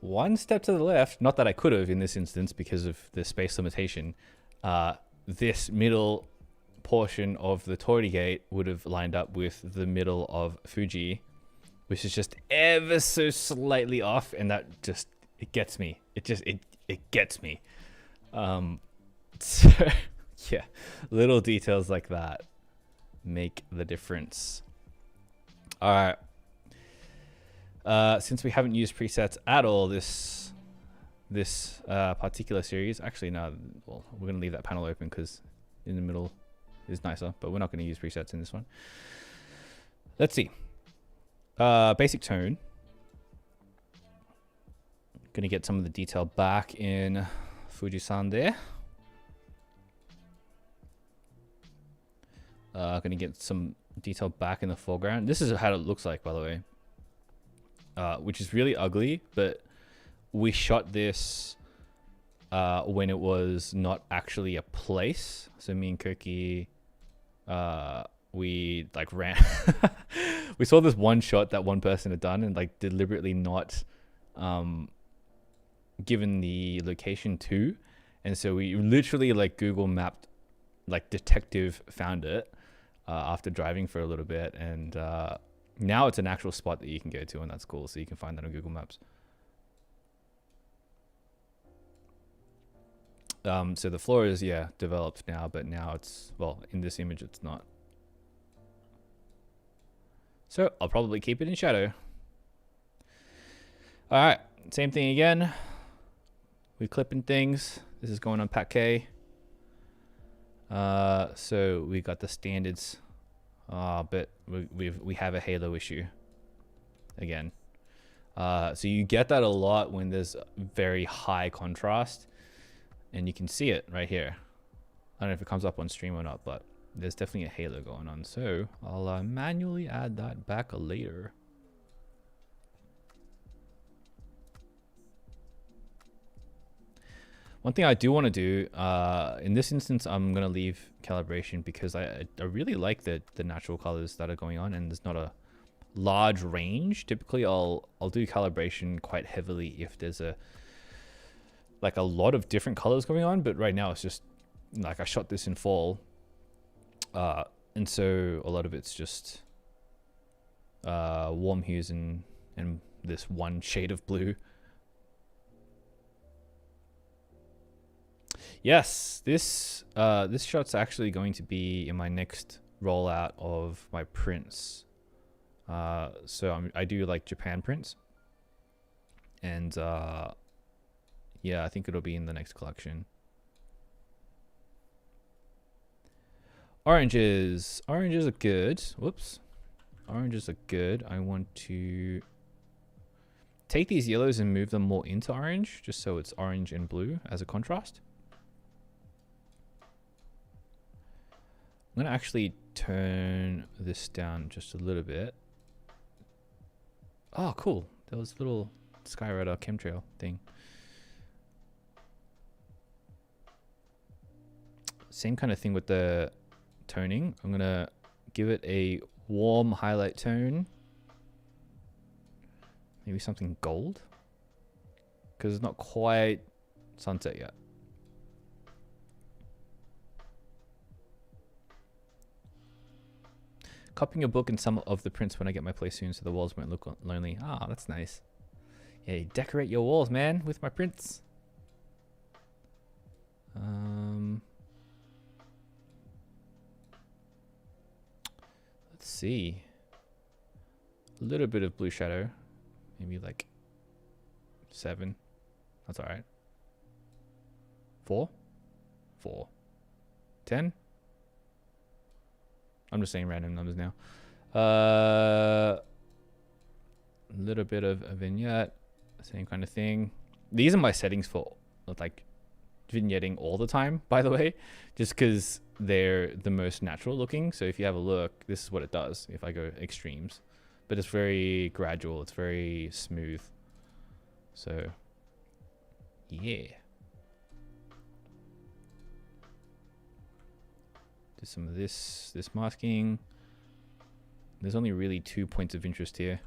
one step to the left, not that I could have in this instance because of the space limitation, this middle portion of the Torii Gate would have lined up with the middle of Fuji, which is just ever so slightly off, and that just, it gets me. It gets me. So yeah, little details like that make the difference. All right. Since we haven't used presets at all this particular series, actually no, well, we're gonna leave that panel open because in the middle is nicer, but we're not gonna use presets in this one. Let's see. Basic tone. Gonna get some of the detail back in Fuji-san there. Gonna get some detail back in the foreground. This is how it looks like, by the way. Which is really ugly, but we shot this when it was not actually a place. So me and Koki, we like ran. We saw this one shot that one person had done and like deliberately not given the location to, and so we literally like Google mapped, like detective found it after driving for a little bit, and now it's an actual spot that you can go to, and that's cool. So you can find that on Google Maps. So the floor is, yeah, developed now, but now it's, well, in this image it's not. So I'll probably keep it in shadow. All right, same thing again. We're clipping things. This is going on Pack K. So we got the standards, but we have a halo issue again. So you get that a lot when there's very high contrast, and you can see it right here. I don't know if it comes up on stream or not, but there's definitely a halo going on. So I'll manually add that back later. One thing I do want to do, in this instance, I'm going to leave calibration because I really like the natural colors that are going on, and there's not a large range. Typically, I'll do calibration quite heavily if there's a lot of different colors going on, but right now it's just like I shot this in fall, and so a lot of it's just warm hues and this one shade of blue. Yes, this shot's actually going to be in my next rollout of my prints. So I do like Japan prints, and yeah, I think it'll be in the next collection. Oranges are good. Whoops, oranges are good. I want to take these yellows and move them more into orange, just so it's orange and blue as a contrast. I'm gonna actually turn this down just a little bit. Oh, cool. There was a little Skyrider chemtrail thing. Same kind of thing with the toning. I'm gonna give it a warm highlight tone. Maybe something gold, because it's not quite sunset yet. Copying a book and some of the prints when I get my place soon so the walls won't look lonely. Ah, that's nice. Yeah, you decorate your walls, man, with my prints. Let's see. A little bit of blue shadow. Maybe like 7. That's all right. 4? 4. 10? I'm just saying random numbers now. A little bit of a vignette. Same kind of thing. These are my settings for like vignetting all the time, by the way, just because they're the most natural looking. So if you have a look, this is what it does if I go extremes. But it's very gradual. It's very smooth. So, yeah. Do some of this masking. There's only really 2 points of interest here.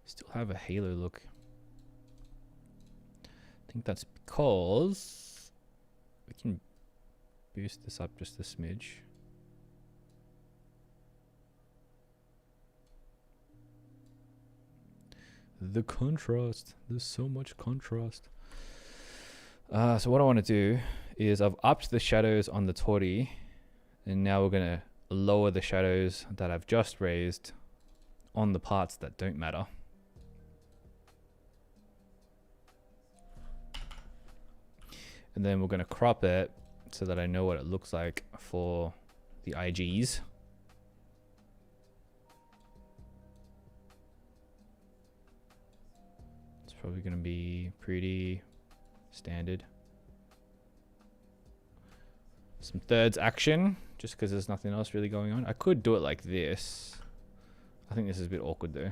Still have a halo look. I think that's because we can boost this up just a smidge. The contrast. There's so much contrast. So what I want to do is I've upped the shadows on the Tori, and now we're going to lower the shadows that I've just raised on the parts that don't matter. And then we're going to crop it so that I know what it looks like for the IGs. It's probably going to be pretty standard. Some thirds action, just because there's nothing else really going on. I could do it like this. I think this is a bit awkward though.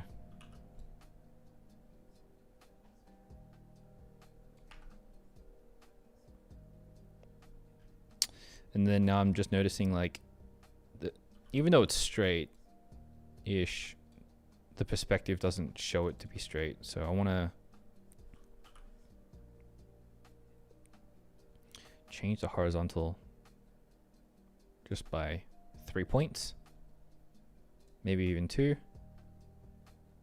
And then now I'm just noticing like, even though it's straight-ish, the perspective doesn't show it to be straight. So I want to change the horizontal just by 3 points, maybe even 2.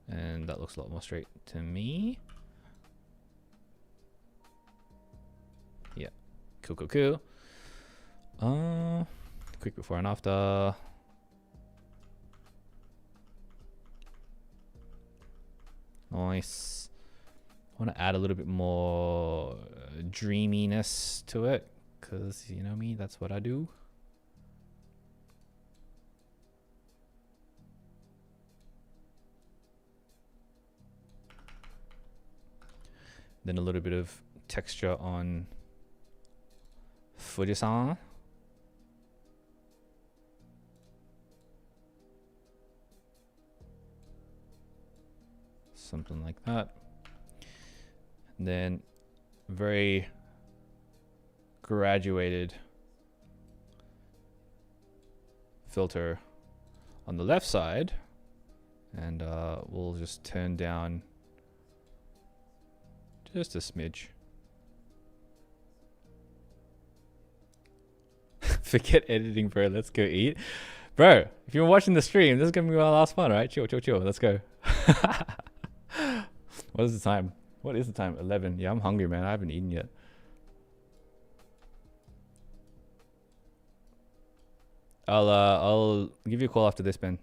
And that looks a lot more straight to me. Yeah, cool, cool, cool. Quick before and after. Nice. I want to add a little bit more dreaminess to it, because you know me, that's what I do. Then a little bit of texture on Fujisan. Something like that. And then very graduated filter on the left side, and we'll just turn down just a smidge. Forget editing, bro. Let's go eat. Bro, if you're watching the stream, this is gonna be my last one, right? Chill, chill, chill. Let's go. What is the time? What is the time? 11. Yeah, I'm hungry, man. I haven't eaten yet. I'll give you a call after this, Ben.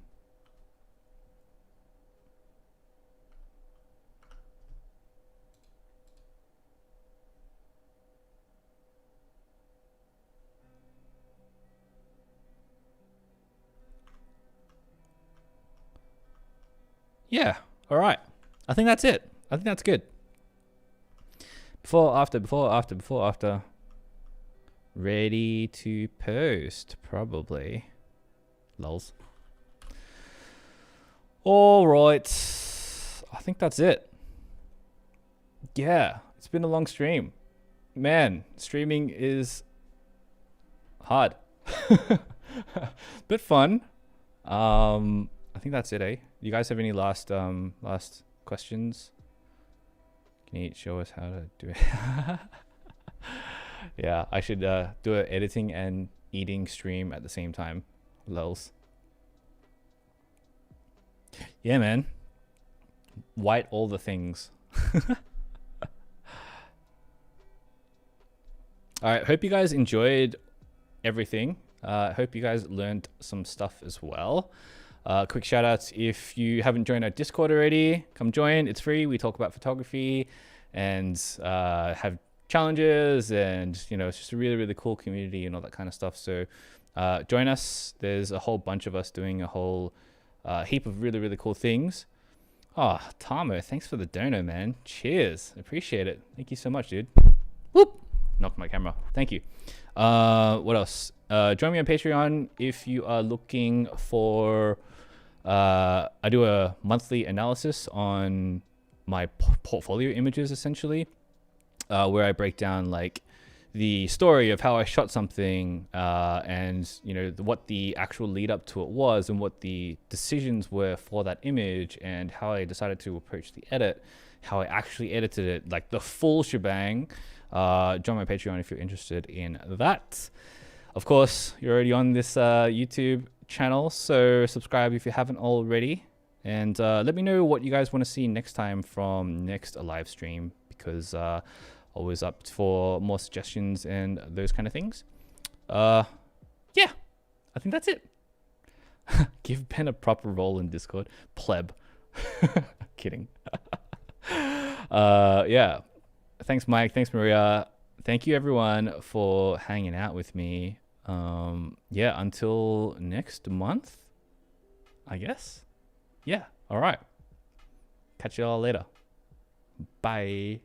Yeah. All right. I think that's it. I think that's good. Before, after, before, after, before, after. Ready to post, probably. Lols. All right. I think that's it. Yeah. It's been a long stream. Man, streaming is hard. But fun. I think that's it, eh? You guys have any last questions? Can you show us how to do it? Yeah, I should do an editing and eating stream at the same time. Lols. Yeah, man. White all the things. All right, hope you guys enjoyed everything. Hope you guys learned some stuff as well. Quick shout outs, if you haven't joined our Discord already, come join. It's free. We talk about photography and have challenges, and it's just a really, really cool community and all that kind of stuff. So join us. There's a whole bunch of us doing a whole heap of really, really cool things. Oh, Tamo, thanks for the dono, man. Cheers. Appreciate it. Thank you so much, dude. Whoop. Knocked my camera. Thank you. What else? Join me on Patreon if you are looking for... I do a monthly analysis on my portfolio images, essentially, where I break down like the story of how I shot something, and what the actual lead up to it was, and what the decisions were for that image, and how I decided to approach the edit, how I actually edited it, like the full shebang. Join my Patreon if you're interested in that. Of course, you're already on this YouTube channel, so subscribe if you haven't already, and let me know what you guys want to see next time from next live stream, because always up for more suggestions and those kind of things. Yeah, I think that's it. Give Ben a proper role in Discord. Pleb. Kidding. Yeah. Thanks, Mike. Thanks, Maria. Thank you, everyone, for hanging out with me. Yeah, until next month, I guess. Yeah. All right. Catch you all later. Bye.